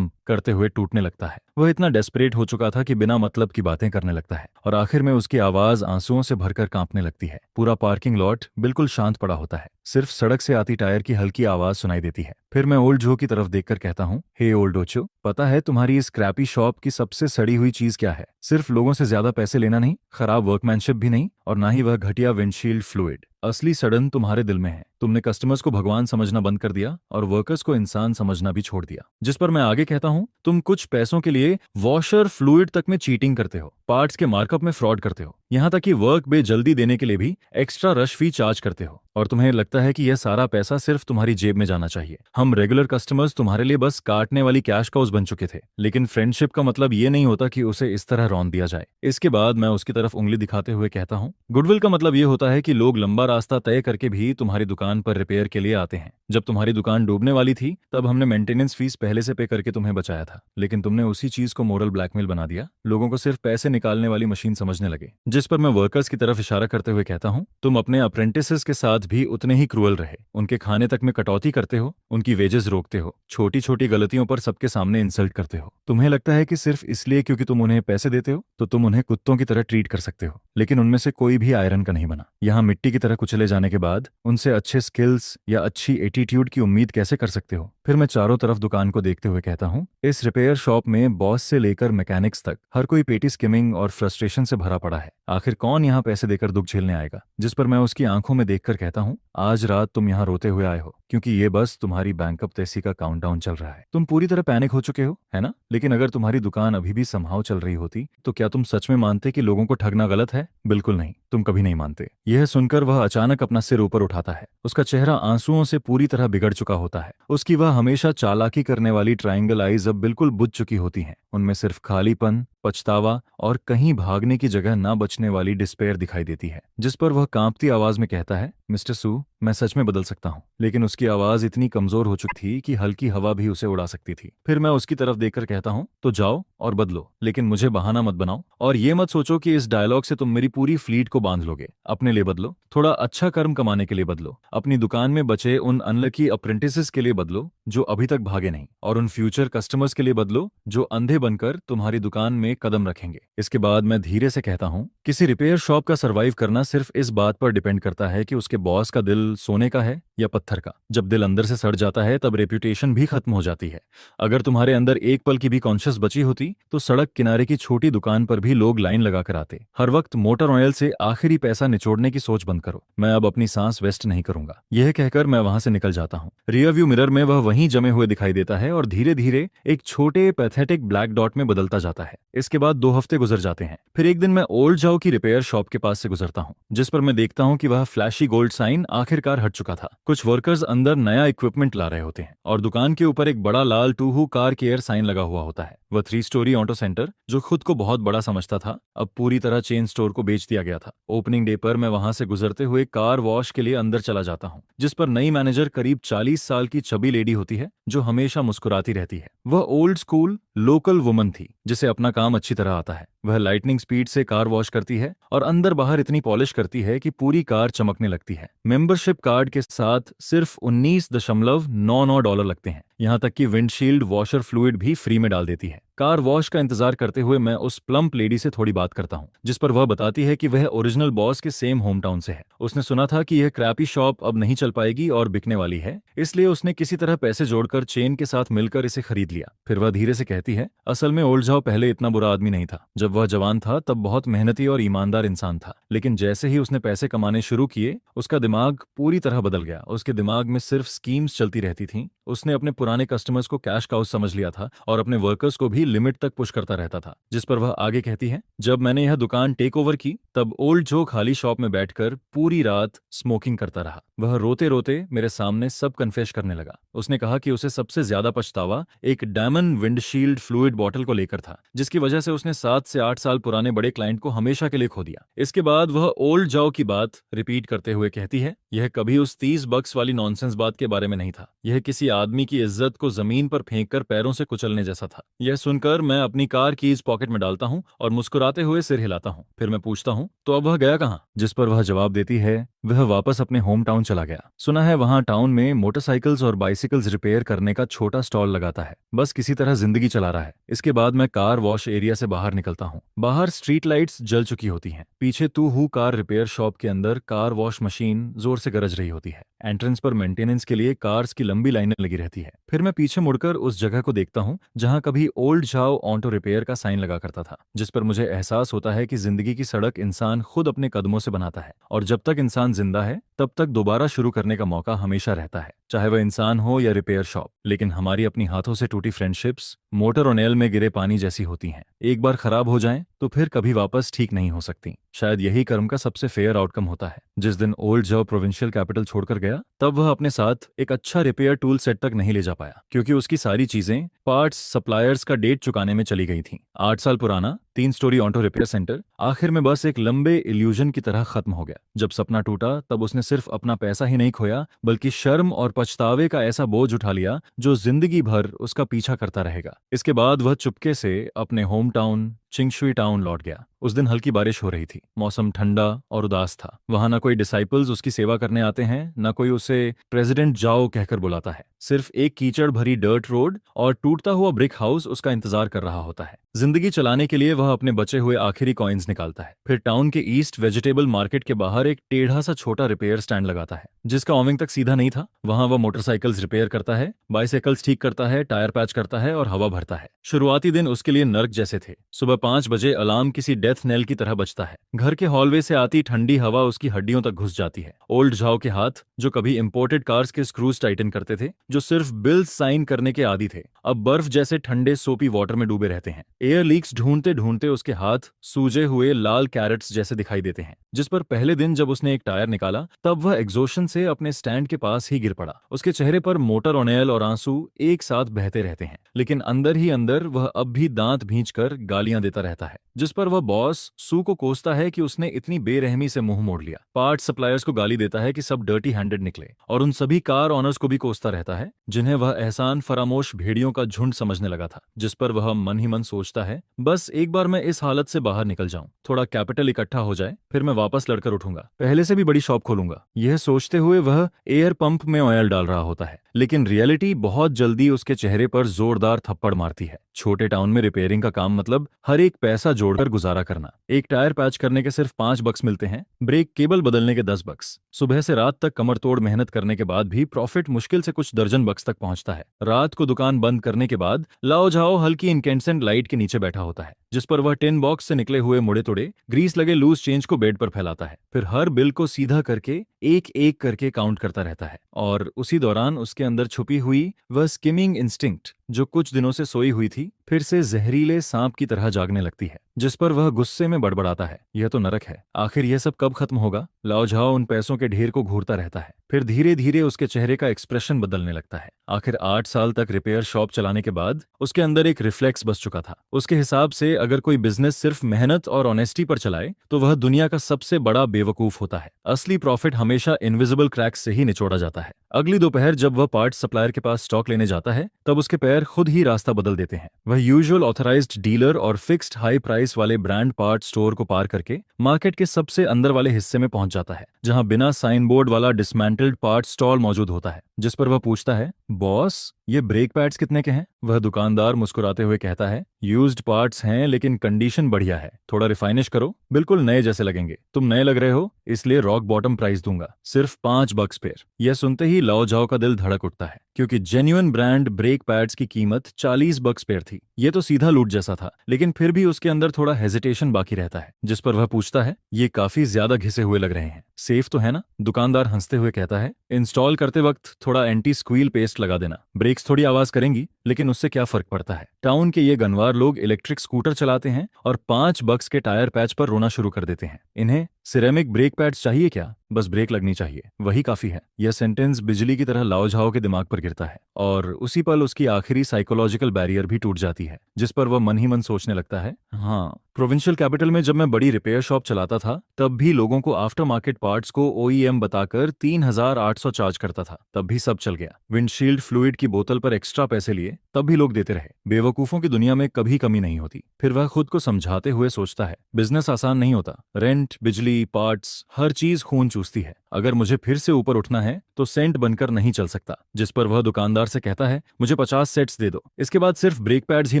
करते हुए टूटने लगता है। वह इतना डेस्परेट हो चुका था कि बिना मतलब की बातें करने लगता है, और आखिर में उसकी आवाज आंसुओं से भरकर कांपने लगती है। पूरा पार्किंग लॉट बिल्कुल शांत पड़ा होता है, सिर्फ सड़क से आती टायर की हल्की आवाज सुनाई देती है। फिर मैं ओल्ड जो की तरफ देखकर कहता हूँ, हे ओल्ड ओचो, पता है तुम्हारी इस क्रैपी शॉप की सबसे सड़ी हुई चीज क्या है? सिर्फ लोगों से ज्यादा पैसे लेना नहीं, खराब वर्कमैनशिप भी नहीं, और ना ही वह घटिया विंडशील्ड फ्लूइड। असली सड़न तुम्हारे दिल में है। तुमने कस्टमर्स को भगवान समझना बंद कर दिया और वर्कर्स को इंसान समझना भी छोड़ दिया। जिस पर मैं आगे कहता हूं, तुम कुछ पैसों के लिए वॉशर फ्लूइड तक में चीटिंग करते हो, पार्ट्स के मार्कअप में फ्रॉड करते हो, यहां तक कि वर्क बे जल्दी देने के लिए भी एक्स्ट्रा रश फी चार्ज करते हो, और तुम्हें लगता है कि यह सारा पैसा सिर्फ तुम्हारी जेब में जाना चाहिए। हम रेगुलर कस्टमर्स तुम्हारे लिए बस काटने वाली कैश काउस बन चुके थे, लेकिन फ्रेंडशिप का मतलब ये नहीं होता कि उसे इस तरह रौंद दिया जाए। इसके बाद मैं उसकी तरफ उंगली दिखाते हुए कहता हूँ, गुडविल का मतलब ये होता है कि लोग लंबा रास्ता तय करके भी तुम्हारी दुकान पर रिपेयर के लिए आते हैं। जब तुम्हारी दुकान डूबने वाली थी तब हमने मेंटेनेंस फीस पहले से पे करके तुम्हें बचाया था, लेकिन तुमने उसी चीज को मोरल ब्लैकमेल बना दिया। लोगों को सिर्फ पैसे निकालने वाली मशीन समझने लगे। जिस पर मैं वर्कर्स की तरफ इशारा करते हुए कहता हूँ, तुम अपने अप्रेंटिसेस के साथ भी उतने ही क्रूअल रहे। उनके खाने तक में कटौती करते हो, उनकी वेजेस रोकते हो, छोटी छोटी गलतियों पर सबके सामने इंसल्ट करते हो। तुम्हें लगता है कि सिर्फ इसलिए क्योंकि तुम उन्हें पैसे देते हो तो तुम उन्हें कुत्तों की तरह ट्रीट कर सकते हो, लेकिन उनमें से कोई भी आयरन का नहीं बना। यहाँ मिट्टी की तरह कुचले जाने के बाद उनसे अच्छे स्किल्स या अच्छी एटीट्यूड की उम्मीद कैसे कर सकते हो? फिर मैं चारों तरफ दुकान को देखते हुए कहता हूँ, इस रिपेयर शॉप में बॉस से लेकर मैकेनिक्स तक हर कोई पेटी स्किमिंग और फ्रस्ट्रेशन से भरा पड़ा है। आखिर कौन यहाँ पैसे देकर दुख झेलने आएगा? जिस पर मैं उसकी आंखों में देखकर कहता हूँ, आज रात तुम यहाँ रोते हुए आए हो क्योंकि ये बस तुम्हारी बैंकअप तेसी का काउंटडाउन चल रहा है। तुम पूरी तरह पैनिक हो चुके हो, है ना? लेकिन अगर तुम्हारी दुकान अभी भी संभाव चल रही होती तो क्या तुम सच में मानते कि लोगों को ठगना गलत है? बिल्कुल नहीं, तुम कभी नहीं मानते। यह सुनकर वह अचानक अपना सिर ऊपर उठाता है। उसका चेहरा आंसुओं से पूरी तरह बिगड़ चुका होता है। उसकी वह हमेशा चालाकी करने वाली ट्रायंगल आईज अब बिल्कुल बुझ चुकी होती हैं। उनमें सिर्फ खालीपन, पछतावा और कहीं भागने की जगह ना बचने वाली डिस्पेयर दिखाई देती है। जिस पर वह कांपती आवाज में कहता है, मिस्टर सू, मैं सच में बदल सकता हूँ। लेकिन उसकी आवाज इतनी कमजोर हो चुकी थी कि हल्की हवा भी उसे उड़ा सकती थी। फिर मैं उसकी तरफ देखकर कहता हूँ, तो जाओ और बदलो, लेकिन मुझे बहाना मत बनाओ और ये मत सोचो कि इस डायलॉग से तुम मेरी पूरी फ्लीट को बांध लोगे। अपने लिए बदलो, थोड़ा अच्छा कर्म कमाने के लिए बदलो, अपनी दुकान में बचे उन अनलकी अप्रेंटिसेस के लिए बदलो जो अभी तक भागे नहीं, और उन फ्यूचर कस्टमर्स के लिए बदलो जो अंधे बनकर तुम्हारी दुकान में कदम रखेंगे। इसके बाद मैं धीरे से कहता हूँ, किसी रिपेयर शॉप का सर्वाइव करना सिर्फ इस बात पर डिपेंड करता है कि उसके बॉस का दिल सोने का है या पत्थर का। जब दिल अंदर से सड़ जाता है तब रेप्यूटेशन भी खत्म हो जाती है। अगर तुम्हारे अंदर एक पल की भी कॉन्शियस बची होती तो सड़क किनारे की छोटी दुकान पर भी लोग लाइन लगाकर आते। हर वक्त मोटर ऑयल से आखिरी पैसा निचोड़ने की सोच बंद करो। मैं अब अपनी सांस वेस्ट नहीं करूंगा। यह कहकर मैं वहां से निकल जाता हूँ। रियर व्यू मिरर में वह वहीं जमे हुए दिखाई देता है और धीरे धीरे एक छोटे पैथेटिक ब्लैक डॉट में बदलता जाता है। इसके बाद 2 हफ्ते गुजर जाते हैं। फिर एक दिन मैं ओल्ड जाओ की रिपेयर शॉप के पास से गुजरता हूँ, जिस पर मैं देखता हूँ कि वह फ्लैशी गोल्ड साइन आखिरकार हट चुका था। कुछ वर्कर्स अंदर नया इक्विपमेंट ला रहे होते हैं और दुकान के ऊपर एक बड़ा लाल टूहू कार केयर साइन लगा हुआ होता है। वह 3 स्टोरी ऑटो सेंटर, जो खुद को बहुत बड़ा समझता था, अब पूरी तरह चेन स्टोर को बेच दिया गया था। ओपनिंग डे पर मैं वहां से गुजरते हुए कार वॉश के लिए अंदर चला जाता हूँ, जिस पर नई मैनेजर करीब 40 साल की चबी लेडी होती है जो हमेशा मुस्कुराती रहती है। वह ओल्ड स्कूल लोकल वुमन थी जिसे अपना काम अच्छी तरह आता है। वह लाइटनिंग स्पीड से कार वॉश करती है और अंदर बाहर इतनी पॉलिश करती है कि पूरी कार चमकने लगती है। मेंबरशिप कार्ड के साथ सिर्फ $19.99 लगते हैं। यहाँ तक कि विंडशील्ड वॉशर फ्लूइड भी फ्री में डाल देती है। कार वॉश का इंतजार करते हुए मैं उस प्लम्प लेडी से थोड़ी बात करता हूँ, जिस पर वह बताती है कि वह ओरिजिनल बॉस के सेम होम टाउन से है। उसने सुना था कि यह क्रैपी शॉप अब नहीं चल पाएगी और बिकने वाली है, इसलिए उसने किसी तरह पैसे जोड़कर चेन के साथ मिलकर इसे खरीद लिया। फिर वह धीरे से कहती है, असल में ओल्ड जाओ पहले इतना बुरा आदमी नहीं था। जब वह जवान था तब बहुत मेहनती और ईमानदार इंसान था, लेकिन जैसे ही उसने पैसे कमाने शुरू किए उसका दिमाग पूरी तरह बदल गया। उसके दिमाग में सिर्फ स्कीम्स चलती रहती थीं। उसने अपने पुराने कस्टमर्स को कैश काउस समझ लिया था और अपने वर्कर्स को भी लिमिट तक पुश करता रहता था। जिस पर वह आगे कहती है, जब मैंने यह दुकान टेक ओवर की तब ओल्ड जो खाली शॉप में बैठकर पूरी रात स्मोकिंग करता रहा। वह रोते रोते मेरे सामने सब कन्फेस करने लगा। उसने कहा कि उसे सबसे ज्यादा पछतावा एक डायमंड विंडशील्ड फ्लूइड बॉटल को लेकर था, जिसकी वजह से उसने 7 से 8 साल पुराने बड़े क्लाइंट को हमेशा के लिए खो दिया। इसके बाद वह ओल्ड जाओ की बात रिपीट करते हुए कहती है, यह कभी उस $30 वाली नॉनसेंस बात के बारे में नहीं था। यह किसी आदमी की इज्जत को जमीन पर फेंककर पैरों से कुचलने जैसा था। यह सुनकर मैं अपनी कार कीज पॉकेट में डालता हूँ और मुस्कुराते हुए सिर हिलाता हूँ। फिर मैं पूछता हूँ, तो अब वह गया कहाँ? जिस पर वह जवाब देती है, वह वापस अपने होम टाउन चला गया। सुना है वहां टाउन में मोटरसाइकिल्स और बाइसिकल्स रिपेयर करने का छोटा स्टॉल लगाता है। बस किसी तरह जिंदगी चला रहा है। इसके बाद मैं कार वॉश एरिया से बाहर निकलता हूँ। बाहर स्ट्रीट लाइट्स जल चुकी होती हैं। पीछे तू हु कार रिपेयर शॉप के अंदर कार वॉश मशीन जोर से गरज रही होती है। एंट्रेंस पर मेंटेनेंस के लिए कार्स की लंबी लाइनें लगी रहती है। फिर मैं पीछे मुड़कर उस जगह को देखता हूँ जहाँ कभी ओल्ड जाओ ऑटो रिपेयर का साइन लगा करता था, जिस पर मुझे एहसास होता है कि जिंदगी की सड़क इंसान खुद अपने कदमों से बनाता है और जब तक इंसान जिंदा है तब तक दोबारा शुरू करने का मौका हमेशा रहता है, चाहे वह इंसान हो या रिपेयर शॉप। लेकिन हमारी अपनी हाथों से टूटी फ्रेंडशिप्स मोटर और नेल में गिरे पानी जैसी होती हैं। एक बार खराब हो जाएं तो फिर कभी वापस ठीक नहीं हो सकती। शायद यही कर्म का सबसे फेयर आउटकम होता है। जिस दिन ओल्ड जाओ प्रोविंशियल कैपिटल छोड़कर गया तब वह अपने साथ एक अच्छा रिपेयर टूल सेट तक नहीं ले जा पाया, क्योंकि उसकी सारी चीजें पार्ट्स सप्लायर्स का डेट चुकाने में चली गई थीं। 8 साल पुराना 3 स्टोरी ऑटो रिपेयर सेंटर आखिर में बस एक लंबे इल्यूजन की तरह खत्म हो गया। जब सपना टूटा तब उसने सिर्फ अपना पैसा ही नहीं खोया, बल्कि शर्म और पछतावे का ऐसा बोझ उठा लिया जो जिंदगी भर उसका पीछा करता रहेगा। इसके बाद वह चुपके से अपने होम टाउन चिंगशुई टाउन लौट गया। उस दिन हल्की बारिश हो रही थी, मौसम ठंडा और उदास था। वहां ना कोई डिसाइपल्स उसकी सेवा करने आते हैं, ना कोई उसे प्रेसिडेंट जाओ कहकर बुलाता है। सिर्फ एक कीचड़ भरी डर्ट रोड और टूटता हुआ ब्रिक हाउस उसका इंतजार कर रहा होता है। जिंदगी चलाने के लिए वह अपने बचे हुए आखिरी कॉइन्स निकालता है। फिर टाउन के ईस्ट वेजिटेबल मार्केट के बाहर एक टेढ़ा सा छोटा रिपेयर स्टैंड लगाता है, जिसका ओविंग तक सीधा नहीं था। वहां वह मोटरसाइकिल्स रिपेयर करता है, बाइसाइकिल्स ठीक करता है, टायर पैच करता है और हवा भरता है। शुरुआती दिन उसके लिए नर्क जैसे थे। सुबह 5 बजे अलार्म किसी डेथ नेल की तरह बजता है। घर के हॉलवे से आती ठंडी हवा उसकी हड्डियों तक घुस जाती है। ओल्ड झाओ के हाथ, जो कभी इंपोर्टेड कार्स के स्क्रूज टाइटन करते थे, जो सिर्फ बिल्स साइन करने के आदी थे, अब बर्फ जैसे ठंडे सोपी वाटर में डूबे रहते हैं। एयर लीक्स ढूंढते ढूंढते उसके हाथ सूजे हुए लाल कैरेट्स जैसे दिखाई देते हैं। जिस पर पहले दिन जब उसने एक टायर निकाला तब वह एग्जॉशन से अपने स्टैंड के पास ही गिर पड़ा। उसके चेहरे पर मोटर ऑनेल और आंसू एक साथ बहते रहते हैं, लेकिन अंदर ही अंदर वह अब भी दांत भींचकर गालियां देता रहता है। जिस पर वह बॉस सू को कोसता है कि उसने इतनी बेरहमी से मुंह मोड़ लिया। पार्ट सप्लायर्स को गाली देता है कि सब डर्टी हैंडेड निकले, और उन सभी कार ऑनर्स को भी कोसता रहता है जिन्हें वह एहसान फरामोश भेड़ियों का झुंड समझने लगा था। जिस पर वह मन ही मन सोचता है, बस एक बार मैं इस हालत से बाहर निकल जाऊं, थोड़ा कैपिटल इकट्ठा हो जाए, फिर मैं वापस लड़कर उठूंगा, पहले से भी बड़ी शॉप खोलूंगा। यह सोचते हुए वह एयर पंप में ऑयल डाल रहा होता है, लेकिन रियलिटी बहुत जल्दी उसके चेहरे पर जोरदार थप्पड़ मारती है। छोटे टाउन में रिपेयरिंग का काम मतलब हर एक पैसा जोड़कर गुजारा करना। एक टायर पैच करने के सिर्फ 5 बक्स मिलते हैं, ब्रेक केबल बदलने के 10 बक्स। सुबह से रात तक कमर तोड़ मेहनत करने के बाद भी प्रॉफिट मुश्किल से कुछ दर्जन बक्स तक पहुंचता है। रात को दुकान बंद करने के बाद लाओ झाओ हल्की इनकेंडेंट लाइट के नीचे बैठा होता है, जिस पर वह टिन बॉक्स से निकले हुए मुड़े तुड़े ग्रीस लगे लूज चेंज को बेड पर फैलाता है। फिर हर बिल को सीधा करके एक एक करके काउंट करता रहता है, और उसी दौरान उसके अंदर छुपी हुई वह स्किमिंग इंस्टिंक्ट, जो कुछ दिनों से सोई हुई थी, फिर से जहरीले सांप की तरह जागने लगती है। जिस पर वह गुस्से में बड़बड़ाता है, यह तो नरक है, आखिर यह सब कब खत्म होगा। लाओ झाओ उन पैसों के ढेर को घूरता रहता है। फिर धीरे धीरे उसके चेहरे का एक्सप्रेशन बदलने लगता है। आखिर 8 साल तक रिपेयर शॉप चलाने के बाद उसके अंदर एक रिफ्लेक्स बस चुका था। उसके हिसाब से अगर कोई बिजनेस सिर्फ मेहनत और ऑनेस्टी पर चलाए तो वह दुनिया का सबसे बड़ा बेवकूफ होता है। असली प्रॉफिट हमेशा इनविजिबल क्रैक्स से ही निचोड़ा जाता है। अगली दोपहर जब वह पार्ट सप्लायर के पास स्टॉक लेने जाता है तब उसके पैर खुद ही रास्ता बदल देते हैं। वह यूजुअल ऑथराइज्ड डीलर और फिक्स्ड हाई प्राइस वाले ब्रांड पार्ट स्टोर को पार करके मार्केट के सबसे अंदर वाले हिस्से में पहुंच जाता है, जहां बिना साइन बोर्ड वाला डिसमेंटल्ड पार्ट स्टॉल मौजूद होता है। जिस पर वह पूछता है, बॉस ये ब्रेक पैड्स कितने के हैं? वह दुकानदार मुस्कुराते हुए कहता है, यूज्ड पार्ट्स हैं लेकिन कंडीशन बढ़िया है, थोड़ा रिफाइनिश करो, बिल्कुल नए जैसे लगेंगे। तुम नए लग रहे हो इसलिए रॉक बॉटम प्राइस दूंगा, सिर्फ 5 बक्स पेयर। यह सुनते ही लाओ झाओ का दिल धड़क उठता है, क्योंकि जेन्युइन ब्रांड ब्रेक पैड्स की कीमत 40 बक्स पेयर थी। यह तो सीधा लूट जैसा था, लेकिन फिर भी उसके अंदर थोड़ा हेजिटेशन बाकी रहता है। जिस पर वह पूछता है, ये काफी ज्यादा घिसे हुए लग रहे हैं, सेफ तो है ना? दुकानदार हंसते हुए कहता है, इंस्टॉल करते वक्त थोड़ा एंटी स्क्वील पेस्ट लगा देना, ब्रेक्स थोड़ी आवाज करेंगी लेकिन उससे क्या फर्क पड़ता है। टाउन के ये गनवार लोग इलेक्ट्रिक स्कूटर चलाते हैं और 5 बक्स के टायर पैच पर रोना शुरू कर देते हैं। इन्हें सिरेमिक ब्रेक पैड्स चाहिए क्या? बस ब्रेक लगनी चाहिए, वही काफी है। यह सेंटेंस बिजली की तरह लाओ झाओ के दिमाग पर गिरता है, और उसी पल उसकी आखिरी साइकोलॉजिकल बैरियर भी टूट जाती है। जिस पर वह मन ही मन सोचने लगता है, हाँ, प्रोविंशियल कैपिटल में जब मैं बड़ी रिपेयर शॉप चलाता था तब भी लोगों को आफ्टर मार्केट पार्ट्स को OEM बताकर 3800 चार्ज करता था, तब भी सब चल गया। विंडशील्ड फ्लूइड की बोतल पर एक्स्ट्रा पैसे लिए तब भी लोग देते रहे। बेवकूफों की दुनिया में कभी कमी नहीं होती। फिर वह खुद को समझाते हुए सोचता है, बिजनेस आसान नहीं होता, रेंट, बिजली, पार्ट्स, हर चीज खून चूसती है। अगर मुझे फिर से ऊपर उठना है तो सेंट बनकर नहीं चल सकता। जिस पर वह दुकानदार से कहता है, मुझे 50 सेट्स दे दो। इसके बाद सिर्फ ब्रेक पैड्स ही